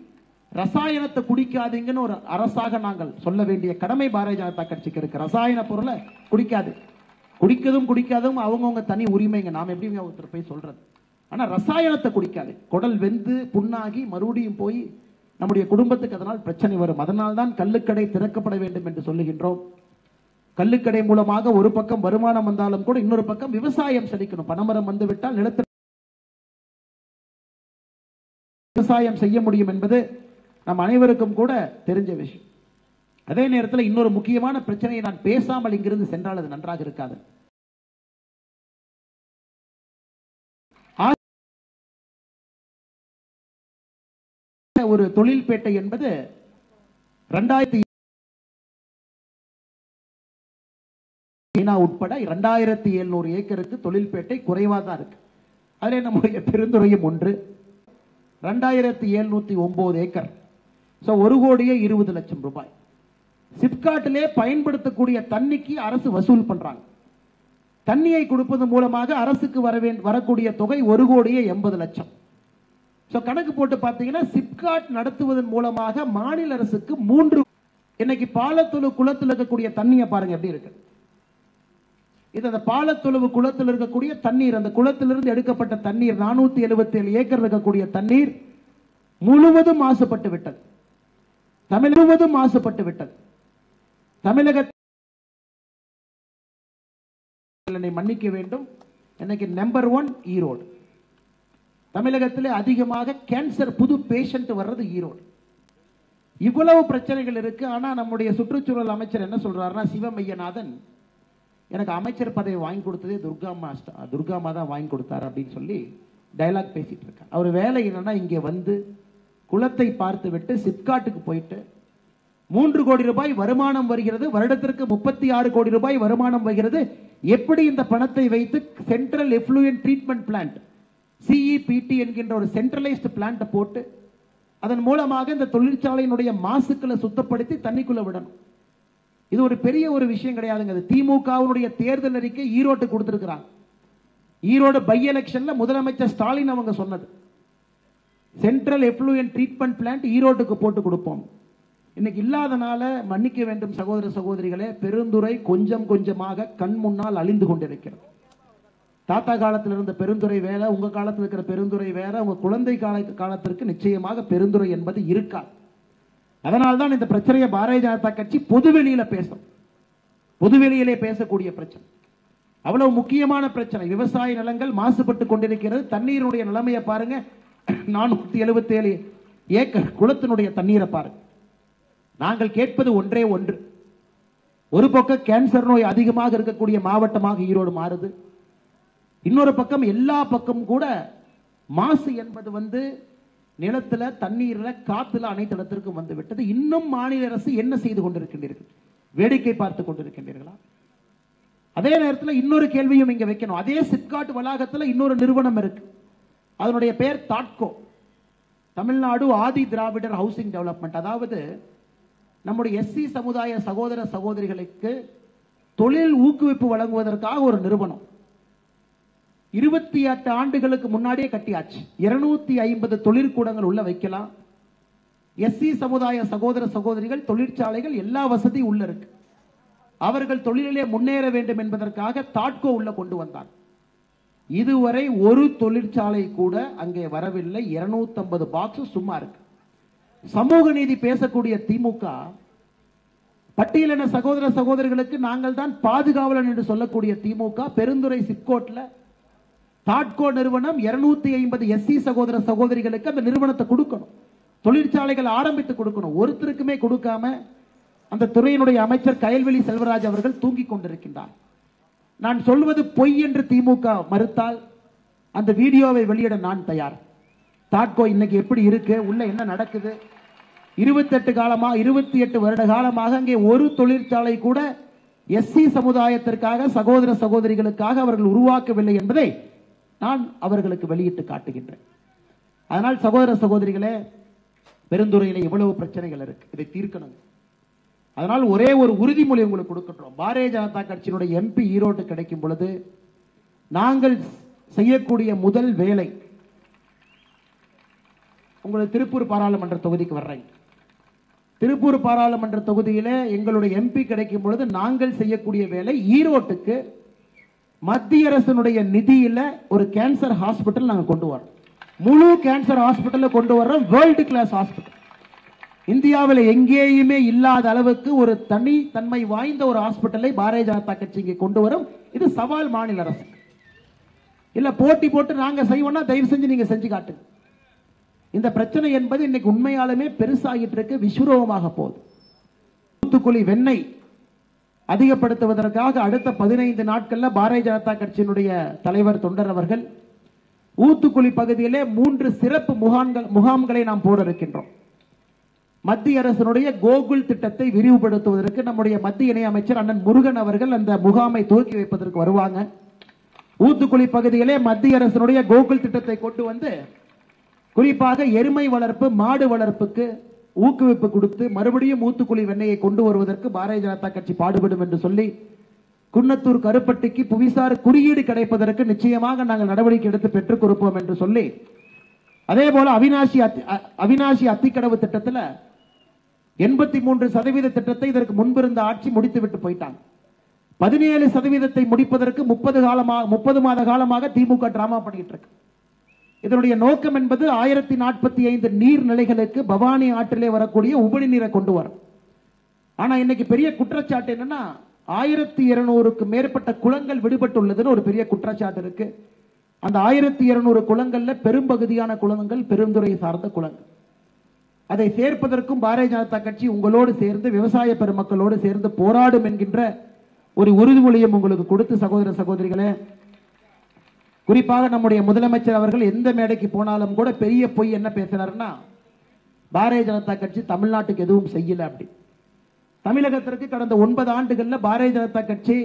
ரசாயனத்தை குடிக்காதீங்கன்னு ஒரு அரசாக நாங்கள் சொல்ல வேண்டிய கடமை பாரதிய ஜனதா கட்சிக்கு இருக்கு. ரசாயன பொருளை குடிக்காது, குடிக்காதும் அவங்கவுங்க தனி உரிமைங்க, நாம் எப்படி ஒருத்தர் போய் சொல்றது. ஆனா ரசாயனத்தை குடிக்காது, குடல் வெந்து புண்ணாகி மறுபடியும் போய் நம்முடைய குடும்பத்துக்கு அதனால் பிரச்சனை வரும். அதனால் தான் கள்ளுக்கடை திறக்கப்பட வேண்டும் என்று சொல்லுகின்றோம். கள்ளுக்கடை மூலமாக ஒரு பக்கம் வருமானம் வந்தாலும் கூட இன்னொரு பக்கம் விவசாயம் செழிக்கணும். பனைமரம் வந்து விட்டால் நிலத்தில் விவசாயம் செய்ய முடியும் என்பது நம் அனைவருக்கும் கூட தெரிஞ்ச விஷயம். அதே நேரத்தில் இன்னொரு முக்கியமான பிரச்சனையை நான் பேசாமல் இங்கிருந்து சென்றால் அது நன்றாக இருக்காது. ஒரு தொழில்பேட்டை என்பது 2000 உட்பட 2700 ஏக்கருக்கு தொழில்பேட்டை குறைவாக தான் இருக்கு. அதிலே நம்முடைய பெருந்துறையும் ஒன்று. 2709 ஏக்கர், ஒரு கோடியே 20 லட்சம் ரூபாய். சிப்காட்டிலே பயன்படுத்தக்கூடிய தண்ணிக்கு அரசு வசூல் பண்றாங்க. தண்ணியை கொடுப்பது மூலமாக அரசுக்கு வரக்கூடிய தொகை 1 கோடியே 80 லட்சம். கணக்கு போட்டு பார்த்தீங்கன்னா சிப்காட் நடத்துவதன் மூலமாக மாநில அரசுக்கு 3 இன்னைக்கு பாலத்தொழு குளத்தில் இருக்கக்கூடிய தண்ணியை பாருங்க எப்படி இருக்கு. இது அந்த பாலத்தொழுவு குளத்தில் இருக்கக்கூடிய தண்ணீர், அந்த குளத்திலிருந்து எடுக்கப்பட்ட தண்ணீர் 477 ஏக்கர் இருக்கக்கூடிய தண்ணீர் முழுவதும் மாசுபட்டு விட்டது. முழுவதும் மாசுபட்டு விட்டது. தமிழகத்தை மன்னிக்க வேண்டும், இன்னைக்கு நம்பர் 1 ஈரோடு. தமிழகத்திலே அதிகமாக கேன்சர் புது பேஷண்ட் வர்றது ஈரோடு. இவ்வளவு பிரச்சனைகள் இருக்கு. ஆனா நம்முடைய சுற்றுச்சூழல் அமைச்சர் என்ன சொல்றாருன்னா, சிவமையநாதன் எனக்கு அமைச்சர் பதவி வாங்கி கொடுத்ததே துர்காமா தான் வாங்கி கொடுத்தாரு அப்படின்னு சொல்லி டயலாக் பேசிட்டு இருக்காரு. அவர் வேலை என்னன்னா, இங்கே வந்து குளத்தை பார்த்து விட்டு சிப்காட்டுக்கு போயிட்டு 3 கோடி ரூபாய் வருமானம் வருகிறது, வருடத்திற்கு 36 கோடி ரூபாய் வருமானம் வருகிறது, எப்படி இந்த பணத்தை வைத்து central effluent treatment plant CEPT என்கின்ற ஒரு சென்ட்ரலைஸ்டு பிளான்ட் போட்டு அதன் மூலமாக இந்த தொழிற்சாலையினுடைய மாசுக்களை சுத்தப்படுத்தி தண்ணிக்குள்ள விடணும். இது ஒரு பெரிய ஒரு விஷயம் கிடையாதுங்க. திமுகவுடைய தேர்தல் அறிக்கை ஈரோட்டு கொடுத்திருக்கிறாங்க. ஈரோடு பை எலெக்ஷன்ல முதலமைச்சர் ஸ்டாலின் அவங்க சொன்னது, சென்ட்ரல் எஃப்ளூயன்ட் ட்ரீட்மெண்ட் பிளான்ட் ஈரோட்டுக்கு போட்டு கொடுப்போம். இன்னைக்கு இல்லாதனால மன்னிக்க வேண்டும் சகோதர சகோதரிகளே, பெருந்துறை கொஞ்சம் கொஞ்சமாக கண் முன்னால் அழிந்து கொண்டிருக்கிறது. தாத்தா காலத்தில் இருந்த பெருந்துறை வேற, உங்க காலத்தில் இருக்கிற பெருந்துறை வேற, உங்க குழந்தை காலத்திற்கு நிச்சயமாக பெருந்துறை என்பது இருக்காது. அதனால்தான் இந்த பிரச்சனையை பாரதிய ஜனதா கட்சி பொதுவெளியில பேசும். பொதுவெளியிலே பேசக்கூடிய பிரச்சனை அவ்வளவு முக்கியமான பிரச்சனை. விவசாய நிலங்கள் மாசுபட்டு கொண்டிருக்கிறது. தண்ணீருடைய நிலைமையை பாருங்க. 477 ஏக்கர் குளத்தினுடைய தண்ணீரை பாருங்க. நாங்கள் கேட்பது ஒன்றே ஒன்று. ஒரு பக்கம் கேன்சர் நோய் அதிகமாக இருக்கக்கூடிய மாவட்டமாக ஈரோடு மாறுது. இன்னொரு பக்கம் எல்லா பக்கமும் கூட மாசு என்பது நிலத்துல, தண்ணீர்ல, காத்துல அனைத்து இடத்திற்கும் வந்து விட்டது. இன்னும் மாநில அரசு என்ன செய்து கொண்டிருக்கின்றீர்கள்? வேடிக்கை பார்த்து கொண்டிருக்கின்றீர்களா? அதே நேரத்தில் இன்னொரு கேள்வியும் இங்க வைக்கணும். அதே சிப்காட் வளாகத்தில் இன்னொரு நிறுவனம் இருக்கு. அதனுடைய பெயர் தாட்கோ, தமிழ்நாடு ஆதி திராவிடர் ஹவுசிங் டெவலப்மெண்ட். அதாவது நம்முடைய எஸ்சி சமுதாய சகோதர சகோதரிகளுக்கு தொழில் ஊக்குவிப்பு வழங்குவதற்காக ஒரு நிறுவனம் 28 ஆண்டுகளுக்கு முன்னாடியே கட்டியாச்சு. 250 தொழிற்கூடங்கள் உள்ள வைக்கலாம். எஸ்சி சமுதாய சகோதர சகோதரிகள் தொழிற்சாலைகள் எல்லா வசதியும் உள்ள இருக்கு. அவர்கள் தொழிலிலே முன்னேற வேண்டும் என்பதற்காக தாட்கோ உள்ள கொண்டு வந்தார். இதுவரை ஒரு தொழிற்சாலை கூட அங்கே வரவில்லை. 250 பாக்ஸ் சும்மா இருக்கு. சமூக நீதி பேசக்கூடிய திமுக பட்டியலின சகோதர சகோதரிகளுக்கு நாங்கள் தான் பாதுகாவலன் என்று சொல்லக்கூடிய திமுக பெருந்துறை சிப்கோட்ல தாட்கோ நிறுவனம் 250 எஸ்சி சகோதர சகோதரிகளுக்கு அந்த நிறுவனத்தை கொடுக்கணும், தொழிற்சாலைகள் ஆரம்பித்து கொடுக்கணும். ஒருத்தருக்குமே கொடுக்காம அந்த துறையினுடைய அமைச்சர் கயல்வெளி செல்வராஜ் அவர்கள் தூங்கிக் கொண்டிருக்கின்றார். நான் சொல்வது பொய் என்று திமுக மறுத்தால் அந்த வீடியோவை வெளியிட நான் தயார். தாட்கோ இன்னைக்கு எப்படி இருக்கு, உள்ள என்ன நடக்குது? 28 வருட காலமாக அங்கே ஒரு தொழிற்சாலை கூட எஸ்சி சமுதாயத்திற்காக சகோதர சகோதரிகளுக்காக அவர்கள் உருவாக்கவில்லை என்பதை நான் அவர்களுக்கு வெளியிட்டு காட்டுகின்றேன். அதனால் சகோதர சகோதரிகளே, பெருந்துறையில இவ்வளவு பிரச்சனைகள் இருக்கு, இதை தீர்க்கணும். அதனால் ஒரே ஒரு உறுதிமொழி உங்களுக்கு கொடுக்கின்றோம். பாரதிய ஜனதா கட்சியினுடைய எம்பி ஈரோடு கிடைக்கும் பொழுது நாங்கள் செய்யக்கூடிய முதல் வேலை, உங்களுக்கு திருப்பூர் பாராளுமன்ற தொகுதிக்கு வர்றேன். திருப்பூர் பாராளுமன்ற தொகுதியில எங்களுடைய எம்பி கிடைக்கும் பொழுது நாங்கள் செய்யக்கூடிய வேலை, ஈரோட்டுக்கு மத்திய அரசினுடைய நிதியில ஒரு கேன்சர் ஹாஸ்பிட்டல் நாங்கள் கொண்டு வரோம். முழு கேன்சர் ஹாஸ்பிட்டல் கொண்டு வர்றோம். World class hospital. இந்தியாவில் எங்கேயுமே இல்லாத அளவுக்கு ஒரு தனித்தன்மை வாய்ந்த ஒரு ஹாஸ்பிட்டலை பாரதிய ஜனதா கட்சி இங்கே கொண்டு வரும். இது சவால் மாநில அரசு. இல்ல போட்டி போட்டு நாங்க செய்வோம்னா தயவு செஞ்சு நீங்க செஞ்சு காட்டுங்க. இந்த பிரச்சனை என்பது இன்னைக்கு உண்மையாலுமே பெருசாகிட்டு இருக்கு, விஸ்வரூபமாக போகுது. தூத்துக்குடி வெண்ணெய் அதிகப்படுத்துவதற்காக அடுத்த 15 நாட்கள்ல பாரதிய ஜனதா கட்சியினுடைய தலைவர் தொண்டர் அவர்கள் ஊத்துக்குளி பகுதியிலே 3 சிறப்பு முகாம்களை நாம் போட இருக்கின்றோம். மத்திய அரசினுடைய கோகுல் திட்டத்தை விரிவுபடுத்துவதற்கு நம்முடைய மத்திய இணையமைச்சர் அண்ணன் முருகன் அவர்கள் அந்த முகாமை துவக்கி வைப்பதற்கு வருவாங்க. ஊத்துக்குளி பகுதியிலே மத்திய அரசினுடைய கோகுல் திட்டத்தை கொண்டு வந்து குறிப்பாக எருமை வளர்ப்பு, மாடு வளர்ப்புக்கு ஊக்குவிப்பு கொடுத்து மறுபடியும் ஊத்துக்குளி வெண்ணெயை கொண்டு வருவதற்கு பாரதிய ஜனதா கட்சி பாடுபடும் என்று சொல்லி குன்னத்தூர் கருப்பட்டிக்கு புவிசார் குறியீடு கிடைப்பதற்கு நிச்சயமாக நாங்கள் நடவடிக்கை எடுத்து பெற்றுக் கொடுப்போம் என்று சொல்லி, அதே போல அவினாசி அத்திக்கடவு திட்டத்தில் 83% திட்டத்தை இதற்கு முன்பிருந்த ஆட்சி முடித்துவிட்டு போயிட்டாங்க. 17% முடிப்பதற்கு 30 மாத காலமாக திமுக டிராமா பண்ணிட்டு இருக்கு. இதனுடைய நோக்கம் என்பது 1045 நீர்நிலைகளுக்கு பவானி ஆற்றிலே வரக்கூடிய உபரி நீரை கொண்டு வரும். ஆனா இன்னைக்கு பெரிய குற்றச்சாட்டு என்னன்னா 1200க்கு மேற்பட்ட குளங்கள் விடுபட்டுள்ளதுன்னு ஒரு பெரிய குற்றச்சாட்டு இருக்கு. அந்த 1200 குளங்கள்ல பெரும்பகுதியான குளங்கள் பெருந்துறை சார்ந்த குளங்கள். அதை சேர்ப்பதற்கும் பாரதிய ஜனதா கட்சி உங்களோடு சேர்ந்து விவசாய பெருமக்களோடு சேர்ந்து போராடும் என்கின்ற ஒரு உறுதிமொழியும் உங்களுக்கு கொடுத்து, சகோதர சகோதரிகளே, குறிப்பாக நம்முடைய முதலமைச்சர் அவர்கள் எந்த மேடைக்கு போனாலும் கூட பெரிய பொய் என்ன பேசுறாருன்னா, பாரதிய ஜனதா கட்சி தமிழ்நாட்டுக்கு எதுவும் செய்யல. அப்படி தமிழகத்திற்கு கடந்த 9 ஆண்டுகள்ல பாரதிய ஜனதா கட்சி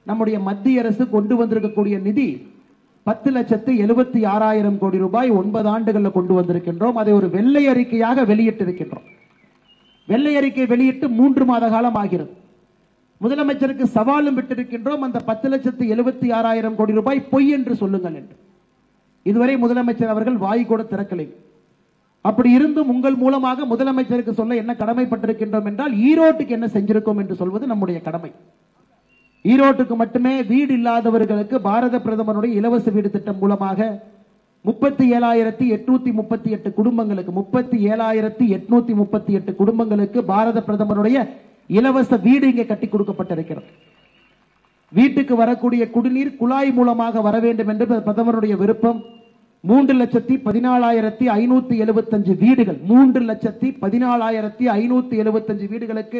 நம்முடைய மத்திய அரசு கொண்டு வந்திருக்கக்கூடிய நிதி 10,76,000 கோடி ரூபாய் 9 ஆண்டுகளில் கொண்டு வந்திருக்கின்றோம். அதை ஒரு வெள்ளை அறிக்கையாக வெளியிட்டிருக்கின்றோம். வெள்ளை அறிக்கை வெளியிட்டு 3 மாத காலம் ஆகிறது. முதலமைச்சருக்கு சவாலும் விட்டிருக்கின்றோம். அந்த 10,76,000 கோடி ரூபாய் பொய் என்று சொல்லுங்கள் என்று. இதுவரை முதலமைச்சர் அவர்கள் வாய் கூட திறக்கலை. அப்படி இருந்தும் உங்கள் மூலமாக முதலமைச்சருக்கு சொல்ல என்ன கடமைப்பட்டிருக்கின்றோம் என்றால் ஈரோட்டுக்கு என்ன செஞ்சிருக்கோம் என்று சொல்வது நம்முடைய கடமை. ஈரோட்டுக்கு மட்டுமே வீடு இல்லாதவர்களுக்கு பாரத பிரதமருடைய இலவச வீடு திட்டம் மூலமாக 37,838 குடும்பங்களுக்கு 37,838 குடும்பங்களுக்கு பாரத பிரதமருடைய இலவச வீடு இங்கே கட்டி கொடுக்கப்பட்டிருக்கிறது. வீட்டுக்கு வரக்கூடிய குடிநீர் குழாய் மூலமாக வர வேண்டும் என்று பிரதமருடைய விருப்பம். 3,14,575 வீடுகள் 3,14,575 வீடுகளுக்கு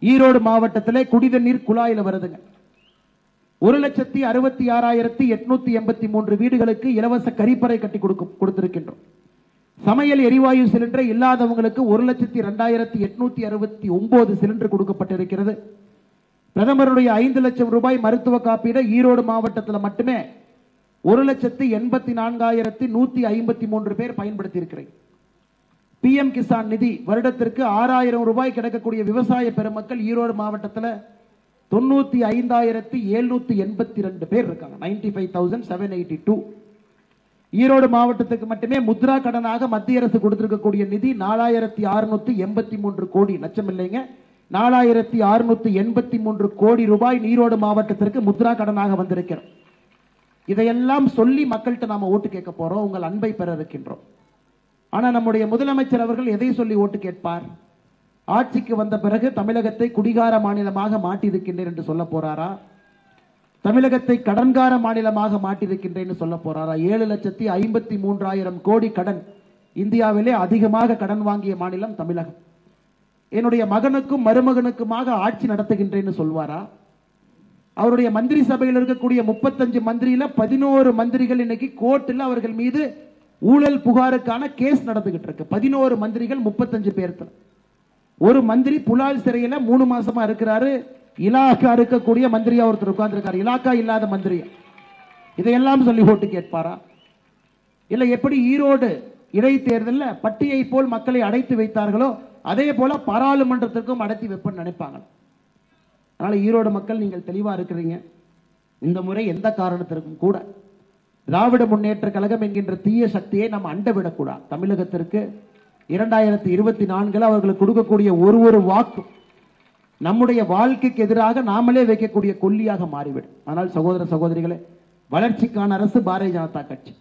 ஈரோடு மாவட்டத்திலே குடிநீர் குழாயில் வருதுங்க. 1,66,883 வீடுகளுக்கு இலவச கரிப்பறை கட்டி கொடுத்திருக்கின்றோம். சமையல் எரிவாயு சிலிண்டர் இல்லாதவங்களுக்கு 1,02,869 சிலிண்டர் கொடுக்கப்பட்டிருக்கிறது. பிரதமருடைய 5 லட்சம் ரூபாய் மருத்துவ காப்பீடு ஈரோடு மாவட்டத்தில் மட்டுமே 1,84,153 பேர் பயன்படுத்தி இருக்கிறேன். PM கிசான் நிதி வருடத்திற்கு 6,000 ரூபாய் கிடைக்கக்கூடிய விவசாய பெருமக்கள் ஈரோடு மாவட்டத்தில் 95,782 பேர் இருக்காங்க. 95,782. ஈரோடு மாவட்டத்துக்கு மட்டுமே முத்ரா கடனாக மத்திய அரசு கொடுத்திருக்கக்கூடிய நிதி 4,683 கோடி, லட்சம் இல்லைங்க, 4,683 கோடி ரூபாய் ஈரோடு மாவட்டத்திற்கு முத்ரா கடனாக வந்திருக்கிறோம். இதையெல்லாம் சொல்லி மக்கள்கிட்ட நாம ஓட்டு கேட்க போறோம், உங்கள் அன்பை பெற இருக்கின்றோம். ஆனா நம்முடைய முதலமைச்சர் அவர்கள் எதை சொல்லி ஓட்டு கேட்பார்? ஆட்சிக்கு வந்த பிறகு தமிழகத்தை குடிகார மாநிலமாக மாட்டியிருக்கின்றேன் என்று சொல்ல போறாரா? தமிழகத்தை கடன்கார மாநிலமாக மாட்டியிருக்கின்றேன் சொல்ல போறாரா? 7,53,000 கோடி கடன், இந்தியாவிலே அதிகமாக கடன் வாங்கிய மாநிலம் தமிழகம். என்னுடைய மகனுக்கும் மருமகனுக்குமாக ஆட்சி நடத்துகின்றேன்னு சொல்வாரா? அவருடைய மந்திரி சபையில் இருக்கக்கூடிய 35 மந்திரியில 11 மந்திரிகள் இன்னைக்கு கோர்ட்டில் அவர்கள் மீது ஊழல் புகாருக்கான கேஸ் நடந்துகிட்டு இருக்கு. 11 மந்திரிகள் 35 பேருக்கு. ஒரு மந்திரி புலால் சிறையில 3 மாசமா இருக்கிறாரு. இலாக்கா இருக்கக்கூடிய மந்திரியா ஒருத்தர் உட்கார்ந்திருக்காரு, இலாக்கா இல்லாத மந்திரி. இதையெல்லாம் சொல்லி ஓட்டு கேட்பாரா? இல்ல எப்படி ஈரோடு இடைத்தேர்தலில் பட்டியை போல் மக்களை அடைத்து வைத்தார்களோ அதே போல பாராளுமன்றத்திற்கும் அடைத்து வைப்பன்னு நினைப்பாங்க. அதனால ஈரோடு மக்கள் நீங்கள் தெளிவா இருக்கிறீங்க. இந்த முறை எந்த காரணத்திற்கும் கூட திராவிட முன்னேற்ற கழகம் என்கின்ற தீய சக்தியை நாம் அண்டவிடக்கூடாது. தமிழகத்திற்கு 2024 அவர்களுக்கு கொடுக்கக்கூடிய ஒரு வாக்கு நம்முடைய வாழ்க்கைக்கு எதிராக நாமளே வைக்கக்கூடிய கொல்லியாக மாறிவிடும். ஆனால் சகோதர சகோதரிகளே, வளர்ச்சிக்கான அரசு பாரதிய ஜனதா கட்சி.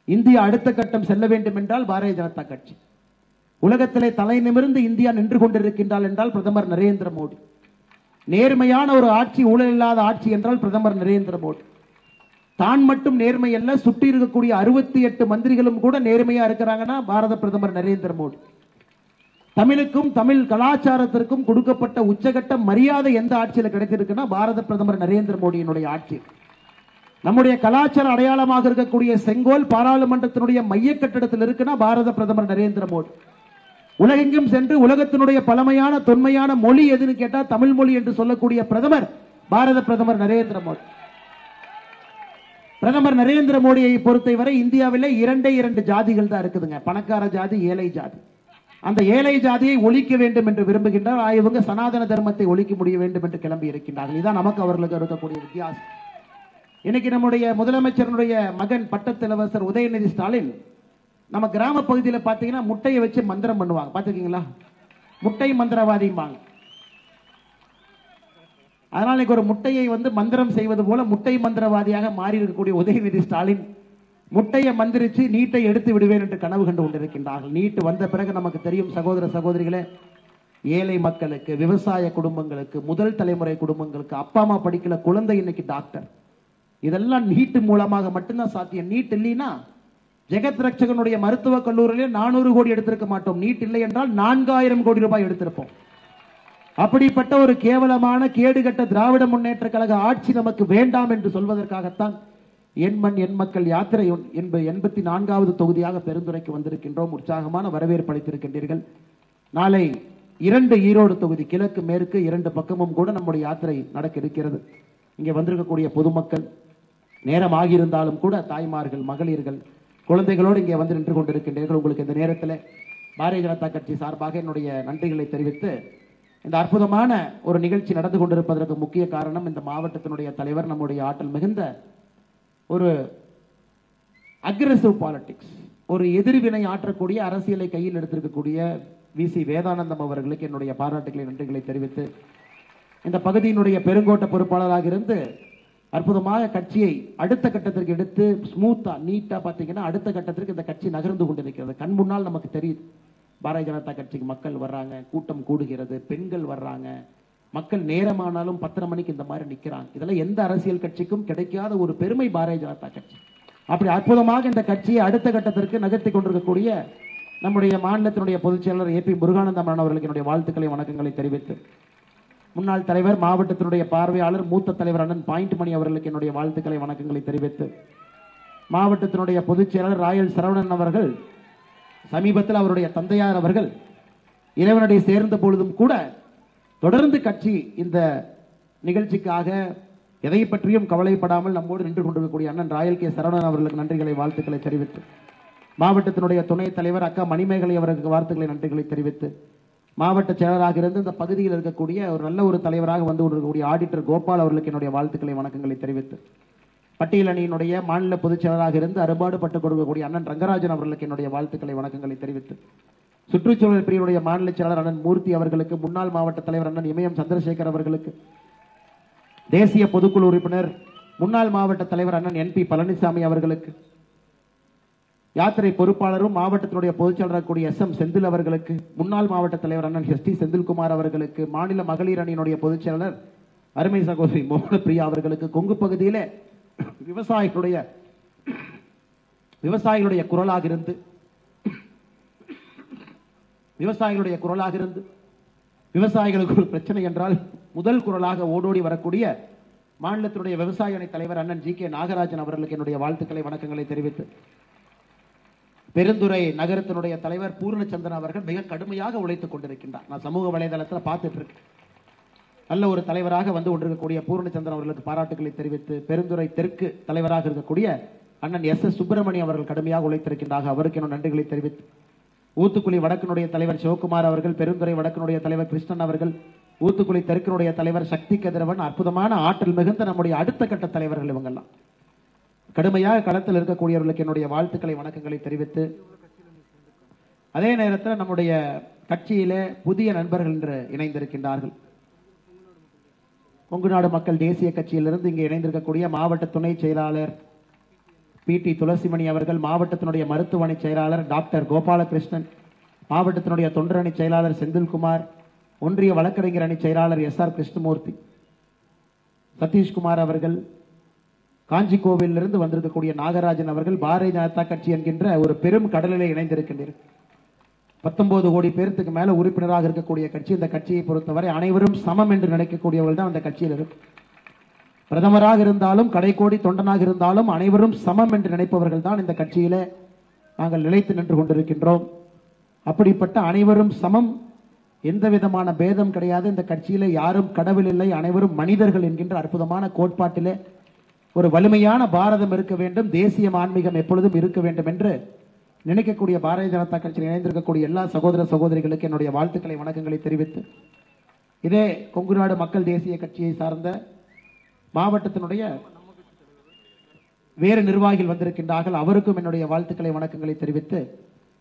இந்தியா அடுத்த கட்டம் செல்ல வேண்டும் என்றால் பாரதிய ஜனதா கட்சி. உலகத்திலே தலை நிமிர்ந்து இந்தியா நின்று கொண்டிருக்கின்றால் என்றால் பிரதமர் நரேந்திர மோடி. நேர்மையான ஒரு ஆட்சி, ஊழல் இல்லாத ஆட்சி என்றால் பிரதமர் நரேந்திர மோடி. தான் மட்டும் நேர்மை அல்ல, சுற்றி இருக்கக்கூடிய 68 மந்திரிகளும் கூட நேர்மையா இருக்கிறாங்கன்னா பாரத பிரதமர் நரேந்திர மோடி. தமிழுக்கும் தமிழ் கலாச்சாரத்திற்கும் கொடுக்கப்பட்ட உச்சகட்ட மரியாதை எந்த ஆட்சியில் கிடைத்திருக்குன்னா பாரத பிரதமர் நரேந்திர மோடியினுடைய ஆட்சி. நம்முடைய கலாச்சார அடையாளமாக இருக்கக்கூடிய செங்கோல் பாராளுமன்றத்தினுடைய மைய கட்டிடத்தில் இருக்குன்னா பாரத பிரதமர் நரேந்திர மோடி. உலகெங்கும் சென்று உலகத்தினுடைய பழமையான தொன்மையான மொழி எதுன்னு கேட்டா தமிழ் மொழி என்று சொல்லக்கூடிய பிரதமர் பாரத பிரதமர் நரேந்திர மோடி. பிரதமர் நரேந்திர மோடியை பொறுத்தவரை இந்தியாவிலே 2 ஜாதிகள் தான் இருக்குதுங்க, பணக்கார ஜாதி, ஏழை ஜாதி. அந்த ஏழை ஜாதியை ஒழிக்க வேண்டும் என்று விரும்புகின்றார். இவங்க சனாதன தர்மத்தை ஒழிக்க முடிய வேண்டும் என்று கிளம்பி இருக்கின்றார்கள். இதுதான் நமக்கு அவர்களுக்கு இருக்கக்கூடிய வித்தியாசம். இன்னைக்கு நம்முடைய முதலமைச்சருடைய மகன் பட்டத்திலவசர் உதயநிதி ஸ்டாலின் நம்ம கிராம பகுதியில் பார்த்தீங்கன்னா முட்டையை வச்சு மந்திரம் பண்ணுவாங்க, பார்த்துருக்கீங்களா? முட்டை மந்திரவாதிம்பாங்க. அதனால ஒரு முட்டையை மந்திரம் செய்வது போல முட்டை மந்திரவாதியாக மாறி இருக்கக்கூடிய உதயநிதி ஸ்டாலின் முட்டையை மந்திரிச்சு நீட்டை எடுத்து விடுவேன் என்று கனவு கண்டு கொண்டிருக்கின்றார்கள். நீட்டு வந்த பிறகு நமக்கு தெரியும் சகோதர சகோதரிகளே, ஏழை மக்களுக்கு, விவசாய குடும்பங்களுக்கு, முதல் தலைமுறை குடும்பங்களுக்கு, அப்பா அம்மா படிக்கல குழந்தை இன்னைக்கு டாக்டர், இதெல்லாம் நீட்டு மூலமாக மட்டும்தான் சாத்தியம். நீட் இல்லைன்னா ஜெகத் ரட்சகனுடைய மருத்துவக் கல்லூரியிலே 400 கோடி எடுத்திருக்க மாட்டோம். நீட் இல்லை என்றால் 4000 கோடி ரூபாய் எடுத்திருப்போம். அப்படிப்பட்ட ஒரு கேவலமான கேடுகட்ட திராவிட முன்னேற்ற கழக ஆட்சி நமக்கு வேண்டாம் என்று சொல்வதற்காகத்தான் என் மண் என் மக்கள் யாத்திரை 84வது தொகுதியாக பெருந்துறைக்கு வந்திருக்கின்றோம். உற்சாகமான வரவேற்பு அளித்திருக்கின்றீர்கள். நாளை 2 ஈரோடு தொகுதி கிழக்கு மேற்கு 2 பக்கமும் கூட நம்முடைய யாத்திரை நடக்க இருக்கிறது. இங்கே வந்திருக்கக்கூடிய பொதுமக்கள் நேரம் ஆகியிருந்தாலும் கூட தாய்மார்கள், மகளிர்கள், குழந்தைகளோடு இங்கே வந்து நின்று கொண்டிருக்கின்றீர்கள். உங்களுக்கு இந்த நேரத்தில் பாரதிய ஜனதா கட்சி சார்பாக என்னுடைய நன்றிகளை தெரிவித்து, இந்த அற்புதமான ஒரு நிகழ்ச்சி நடந்து கொண்டிருப்பதற்கு முக்கிய காரணம் இந்த மாவட்டத்தினுடைய தலைவர் நம்முடைய ஆற்றல் மிகுந்த ஒரு அக்ரெசிவ் பாலிடிக்ஸ், ஒரு எதிர்வினை ஆற்றக்கூடிய அரசியலை கையில் எடுத்திருக்கக்கூடிய வி.சி. வேதானந்தம் அவர்களுக்கு என்னுடைய பாராட்டுகளை நன்றிகளை தெரிவித்து, இந்த பகுதியினுடைய பெருங்கோட்ட பொறுப்பாளராக இருந்து அற்புதமாக கட்சியை அடுத்த கட்டத்திற்கு எடுத்து ஸ்மூத்தா நீட்டா பாத்தீங்கன்னா அடுத்த கட்டத்திற்கு இந்த கட்சி நகர்ந்து கொண்டிருக்கிறது. கண் முன்னால் நமக்கு தெரியுது. பாரதிய ஜனதா கட்சிக்கு மக்கள் வர்றாங்க, கூட்டம் கூடுகிறது, பெண்கள் வர்றாங்க, மக்கள் நேரமானாலும் 10:30 மணிக்கு இந்த மாதிரி நிக்கிறாங்க. இதெல்லாம் எந்த அரசியல் கட்சிக்கும் கிடைக்காத ஒரு பெருமை பாரதிய ஜனதா கட்சி. அப்படி அற்புதமாக இந்த கட்சியை அடுத்த கட்டத்திற்கு நகர்த்தி கொண்டிருக்கக்கூடிய நம்முடைய மாநிலத்தினுடைய பொதுச் செயலாளர் ஏ.பி. முருகானந்தம் அவர்களுக்கு என்னுடைய வாழ்த்துக்களை வணக்கங்களை தெரிவித்து, முன்னாள் தலைவர் மாவட்டத்தினுடைய பார்வையாளர் மூத்த தலைவர் அண்ணன் பாயிண்ட் மணி அவர்களுக்கு என்னுடைய வாழ்த்துக்களை வணக்கங்களை தெரிவித்து, மாவட்டத்தினுடைய பொதுச் செயலாளர் ராயல் சரவணன் அவர்கள் சமீபத்தில் அவருடைய தந்தையார் அவர்கள் இறைவனடி சேர்ந்த பொழுதும் கூட தொடர்ந்து கட்சி இந்த நிகழ்ச்சிக்காக எதை பற்றியும் கவலைப்படாமல் நம்மோடு நின்று கொண்டிருக்கக்கூடிய அண்ணன் ராயல் கே சரவணன் அவர்களுக்கு நன்றிகளை வாழ்த்துக்களை தெரிவித்து, மாவட்டத்தினுடைய துணைத் தலைவர் அக்கா மணிமேகலை அவர்களுக்கு வாழ்த்துக்களை நன்றிகளை தெரிவித்து, மாவட்ட செயலராக இருந்து இந்த பகுதியில் இருக்கக்கூடிய ஒரு நல்ல ஒரு தலைவராக வந்து கொண்டிருக்கக்கூடிய ஆடிட்டர் கோபால் அவர்களுக்கு என்னுடைய வாழ்த்துக்களை வணக்கங்களை தெரிவித்து, பட்டியல் அணியினுடைய மாநில பொதுச் செயலராக இருந்து அறுபாடு பட்டுக் கொடுக்கக்கூடிய அண்ணன் ரங்கராஜன் அவர்களுக்கு என்னுடைய வாழ்த்துக்களை வணக்கங்களை தெரிவித்து, சுற்றுச்சூழல் பிரிவுடைய மாநில செயலர் அண்ணன் மூர்த்தி அவர்களுக்கு, முன்னாள் மாவட்ட தலைவர் அண்ணன் இமயம் சந்திரசேகர் அவர்களுக்கு, தேசிய பொதுக்குழு உறுப்பினர் முன்னாள் மாவட்ட தலைவர் அண்ணன் என்.பி. பழனிசாமி அவர்களுக்கு, யாத்திரை பொறுப்பாளரும் மாவட்டத்தினுடைய பொதுச் செயலராக கூடிய எஸ்.எம். செந்தில் அவர்களுக்கு, முன்னாள் மாவட்ட தலைவர் அண்ணன் எஸ்.டி. செந்தில்குமார் அவர்களுக்கு, மாநில மகளிர் அணியினுடைய பொதுச் செயலர் அருமை சகோதரி மோகனப்பிரியா அவர்களுக்கு, கொங்கு பகுதியிலே விவசாயிகளுடைய குரலாக இருந்து விவசாயிகளுக்கு ஒரு பிரச்சனை என்றால் முதல் குரலாக ஓடோடி வரக்கூடிய மாநிலத்தினுடைய விவசாய அணி தலைவர் அண்ணன் ஜி.கே. நாகராஜன் அவர்களுக்கு என்னுடைய வாழ்த்துக்களை வணக்கங்களை தெரிவித்து, பெருந்துறை நகரத்தினுடைய தலைவர் பூர்ணச்சந்திரன் அவர்கள் மிக கடுமையாக உழைத்துக் கொண்டிருக்கின்றார். நான் சமூக வலைதளத்தில் பார்த்துட்டு இருக்கேன். நல்ல ஒரு தலைவராக வந்து கொண்டிருக்கக்கூடிய பூர்ணச்சந்திரன் அவர்களுக்கு பாராட்டுகளை தெரிவித்து, பெருந்துறை தெற்கு தலைவராக இருக்கக்கூடிய அண்ணன் எஸ்.எஸ். சுப்பிரமணியம் அவர்கள் கடுமையாக உழைத்திருக்கின்றார்கள். அவருக்கு என்னும் நன்றிகளை தெரிவித்து, ஊத்துக்குளி வடக்கினுடைய தலைவர் சிவகுமார் அவர்கள், பெருந்துறை வடக்கினுடைய தலைவர் கிருஷ்ணன் அவர்கள், ஊத்துக்குளி தெற்கினுடைய தலைவர் சக்தி கதிரவன், அற்புதமான ஆற்றல் மிகுந்த நம்முடைய அடுத்த கட்ட தலைவர்கள் இவங்கெல்லாம் கடுமையாக களத்தில் இருக்கக்கூடியவர்களுக்கு என்னுடைய வாழ்த்துக்களை வணக்கங்களை தெரிவித்து, அதே நேரத்தில் நம்முடைய கட்சியிலே புதிய நண்பர்கள் என்று இணைந்திருக்கின்றார்கள். கொங்கு நாடு மக்கள் தேசிய கட்சியிலிருந்து இங்கே இணைந்திருக்கக்கூடிய மாவட்ட துணை செயலாளர் பி.டி. துளசிமணி அவர்கள், மாவட்டத்தினுடைய மருத்துவ அணி செயலாளர் டாக்டர் கோபாலகிருஷ்ணன், மாவட்டத்தினுடைய தொண்டர் அணி செயலாளர் செந்தில்குமார், ஒன்றிய வழக்கறிஞர் அணி செயலாளர் எஸ்.ஆர். கிருஷ்ணமூர்த்தி, சதீஷ்குமார் அவர்கள், காஞ்சி கோவிலிருந்து வந்திருக்கக்கூடிய நாகராஜன் அவர்கள், பாரதிய ஜனதா கட்சி என்கின்ற ஒரு பெரும் கடலிலே இணைந்திருக்கின்றனர். 19 கோடி பேருக்கு மேல உறுப்பினராக இருக்கக்கூடிய கட்சி. இந்த கட்சியை பொறுத்தவரை அனைவரும் சமம் என்று நினைக்கக்கூடியவர்கள் தான் அந்த கட்சியில் இருக்கு. பிரதமராக இருந்தாலும் கடைக்கோடி தொண்டனாக இருந்தாலும் அனைவரும் சமம் என்று நினைப்பவர்கள் தான் இந்த கட்சியில நாங்கள் நிலைத்து நின்று கொண்டிருக்கின்றோம். அப்படிப்பட்ட அனைவரும் சமம், எந்த விதமான பேதம் கிடையாது. இந்த கட்சியில யாரும் கடவுள் இல்லை, அனைவரும் மனிதர்கள் என்கின்ற அற்புதமான கோட்பாட்டிலே ஒரு வலிமையான பாரதம் இருக்க வேண்டும், தேசிய ஆன்மீகம் எப்பொழுதும் இருக்க வேண்டும் என்று நினைக்கக்கூடிய பாரதிய ஜனதா கட்சியில் இணைந்திருக்கக்கூடிய எல்லா சகோதர சகோதரிகளுக்கு என்னுடைய வாழ்த்துக்களை வணக்கங்களை தெரிவித்து, இதே கொங்கு நாடு மக்கள் தேசிய கட்சியை சார்ந்த மாவட்டத்தினுடைய வேறு நிர்வாகிகள் வந்திருக்கின்றார்கள். அவருக்கும் என்னுடைய வாழ்த்துக்களை வணக்கங்களை தெரிவித்து,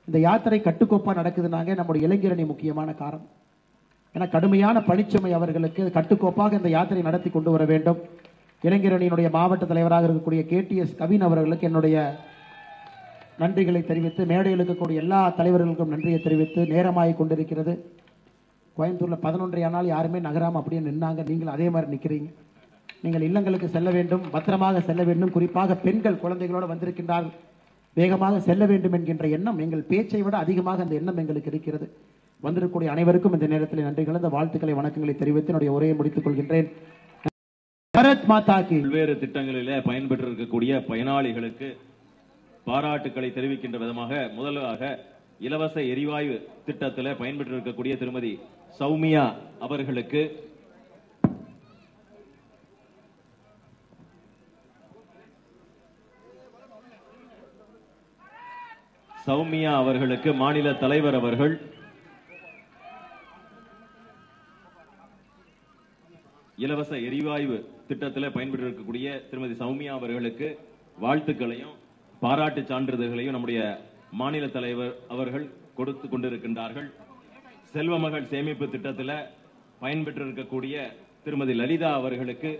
இந்த யாத்திரை கட்டுக்கோப்பா நடக்குதுனாங்க நம்முடைய இளைஞரணி முக்கியமான காரணம். என கடுமையான பணிச்சுமை அவர்களுக்கு கட்டுக்கோப்பாக இந்த யாத்திரை நடத்தி கொண்டு வர வேண்டும். இளைஞரணியினுடைய மாவட்ட தலைவராக இருக்கக்கூடிய கேடிஎஸ் கவின் அவர்களுக்கு என்னுடைய நன்றிகளை தெரிவித்து, மேடையில் இருக்கக்கூடிய எல்லா தலைவர்களுக்கும் நன்றியை தெரிவித்து, நேரமாகிக் கொண்டிருக்கிறது. கோயம்புத்தூர்ல 11 ஆனால் யாருமே நகராம அப்படியே நின்னாங்க. நீங்கள் அதே மாதிரி நிக்கிறீங்க. நீங்கள் இல்லங்களுக்கு செல்ல வேண்டும், பத்திரமாக செல்ல வேண்டும். குறிப்பாக பெண்கள் குழந்தைகளோடு வந்திருக்கின்றார்கள், வேகமாக செல்ல வேண்டும் என்கின்ற எண்ணம் எங்கள் பேச்சை விட அதிகமாக அந்த எண்ணம் எங்களுக்கு இருக்கிறது. வந்திருக்கக்கூடிய அனைவருக்கும் இந்த நேரத்தில் நன்றி கலந்த வாழ்த்துக்களை வணக்கங்களை தெரிவித்து என்னுடைய உரையை முடித்துக் கொள்கின்றேன். பாரத் மாதா கி. பல்வேறு திட்டங்களிலே பயன்பெற்று இருக்கக்கூடிய பயனாளிகளுக்கு பாராட்டுக்களை தெரிவிக்கின்ற விதமாக முதலாக இலவச எரிவாயு திட்டத்தில் பயன்பெற்று இருக்கக்கூடிய திருமதி சௌமியா அவர்களுக்கு மாநில தலைவர் அவர்கள் இலவச எரிவாயு திட்டத்தில் பயன்பெற்று இருக்கக்கூடிய திருமதி சௌமியா அவர்களுக்கு வாழ்த்துக்களையும் பாராட்டு சான்றிதழ்களையும் நம்முடைய மாநில தலைவர் அவர்கள் கொடுத்து கொண்டிருக்கின்றார்கள். செல்வமகள் சேமிப்பு திட்டத்தில் பயன்பெற்றிருக்கக்கூடிய திருமதி லலிதா அவர்களுக்கு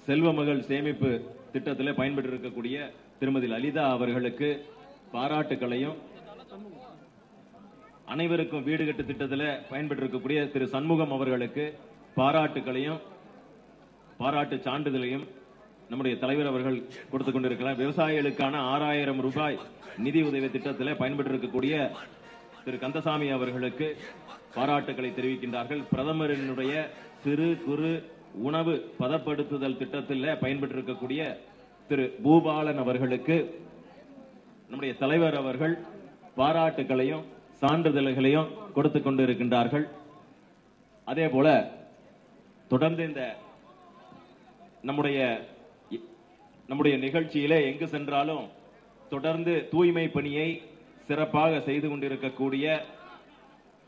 செல்வமகள் சேமிப்பு திட்டத்தில் பயன்பெற்றிருக்கக்கூடிய திருமதி லலிதா அவர்களுக்கு பாராட்டுக்களையும், அனைவருக்கும் வீடு கட்டு திட்டத்தில் பயன்பெற்றிருக்கக்கூடிய திரு சண்முகம் அவர்களுக்கு பாராட்டுக்களையும் பாராட்டு சான்றிதழையும் நம்முடைய தலைவர் அவர்கள் கொடுத்துக் கொண்டிருக்கிறார். விவசாயிகளுக்கான 6000 ரூபாய் நிதி உதவி திட்டத்தில் பயன்பெற்றிருக்கக்கூடிய திரு கந்தசாமி அவர்களுக்கு பாராட்டுக்களை தெரிவிக்கின்றார்கள். பிரதமரினுடைய சிறு குறு உணவு பதப்படுத்துதல் திட்டத்தில் பயன்பெற்றிருக்கக்கூடிய திரு பூபாலன் அவர்களுக்கு நம்முடைய தலைவர் அவர்கள் பாராட்டுகளையும் சான்றிதழ்களையும் கொடுத்துக் கொண்டிருக்கின்றார்கள். அதே போல தொடர்ந்து இந்த நம்முடைய நிகழ்ச்சியிலே எங்கு சென்றாலும் தொடர்ந்து தூய்மை பணியை சிறப்பாக செய்து கொண்டிருக்கக்கூடிய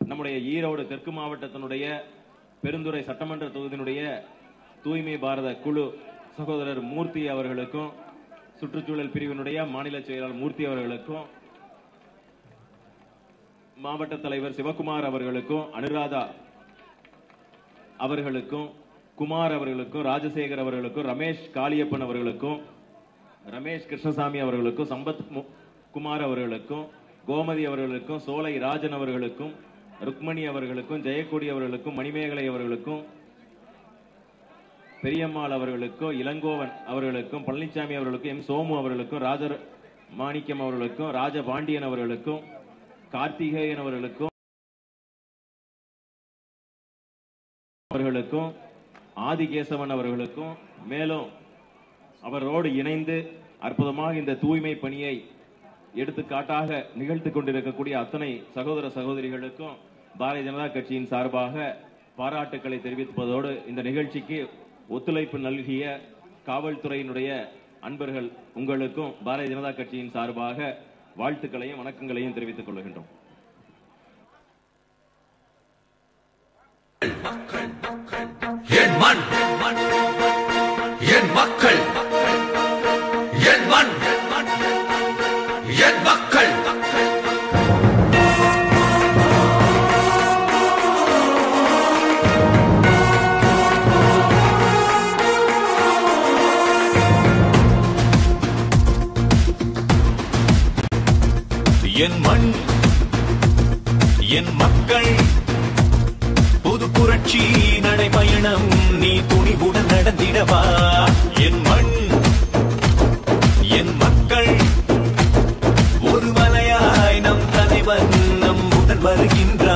நம்முடைய ஈரோடு தெற்கு மாவட்டத்தினுடைய பெருந்துறை சட்டமன்ற தொகுதியினுடைய தூய்மை பாரத குழு சகோதரர் மூர்த்தி அவர்களுக்கும், சுற்றுச்சூழல் பிரிவினுடைய மாநில செயலாளர் மூர்த்தி அவர்களுக்கும், மாவட்ட தலைவர் சிவகுமார் அவர்களுக்கும், அனுராதா அவர்களுக்கும், குமார் அவர்களுக்கும், ராஜசேகர் அவர்களுக்கும், ரமேஷ் காளியப்பன் அவர்களுக்கும், ரமேஷ் கிருஷ்ணசாமி அவர்களுக்கும், சம்பத் குமார் அவர்களுக்கும், கோமதி அவர்களுக்கும், சோலை ராஜன் அவர்களுக்கும், ருக்மணி அவர்களுக்கும், ஜெயக்கொடி அவர்களுக்கும், மணிமேகலை அவர்களுக்கும், பெரியம்மாள் அவர்களுக்கும், இளங்கோவன் அவர்களுக்கும், பழனிசாமி அவர்களுக்கும், எம் சோமு அவர்களுக்கும், ராஜ மாணிக்கம் அவர்களுக்கும், ராஜபாண்டியன் அவர்களுக்கும், கார்த்திகேயன் அவர்களுக்கும், ஆதிகேசவன் அவர்களுக்கும், மேலும் அவரோடு இணைந்து அற்புதமாக இந்த தூய்மை பணியை எடுத்துக்காட்டாக நிகழ்த்திக் கொண்டிருக்கக்கூடிய அத்தனை சகோதர சகோதரிகளுக்கும் பாரதிய ஜனதா கட்சியின் சார்பாக பாராட்டுக்களை தெரிவிப்பதோடு இந்த நிகழ்ச்சிக்கு ஒத்துழைப்பு நல்கிய காவல்துறையினுடைய அன்பர்கள் உங்களுக்கும் பாரதிய ஜனதா கட்சியின் சார்பாக வாழ்த்துக்களையும் வணக்கங்களையும் தெரிவித்துக் கொள்கின்றோம். என் மண், என் மக்கள், என் மண், என் மக்கள். என் மண், என் மக்கள், புது புரட்சி நடைபயணம் நீ துணிவுடன் நடந்திடவா. என் மண், என் மக்கள், ஒரு மலையாய் நம் தலைவன் நம்முடன் வருகின்றார்.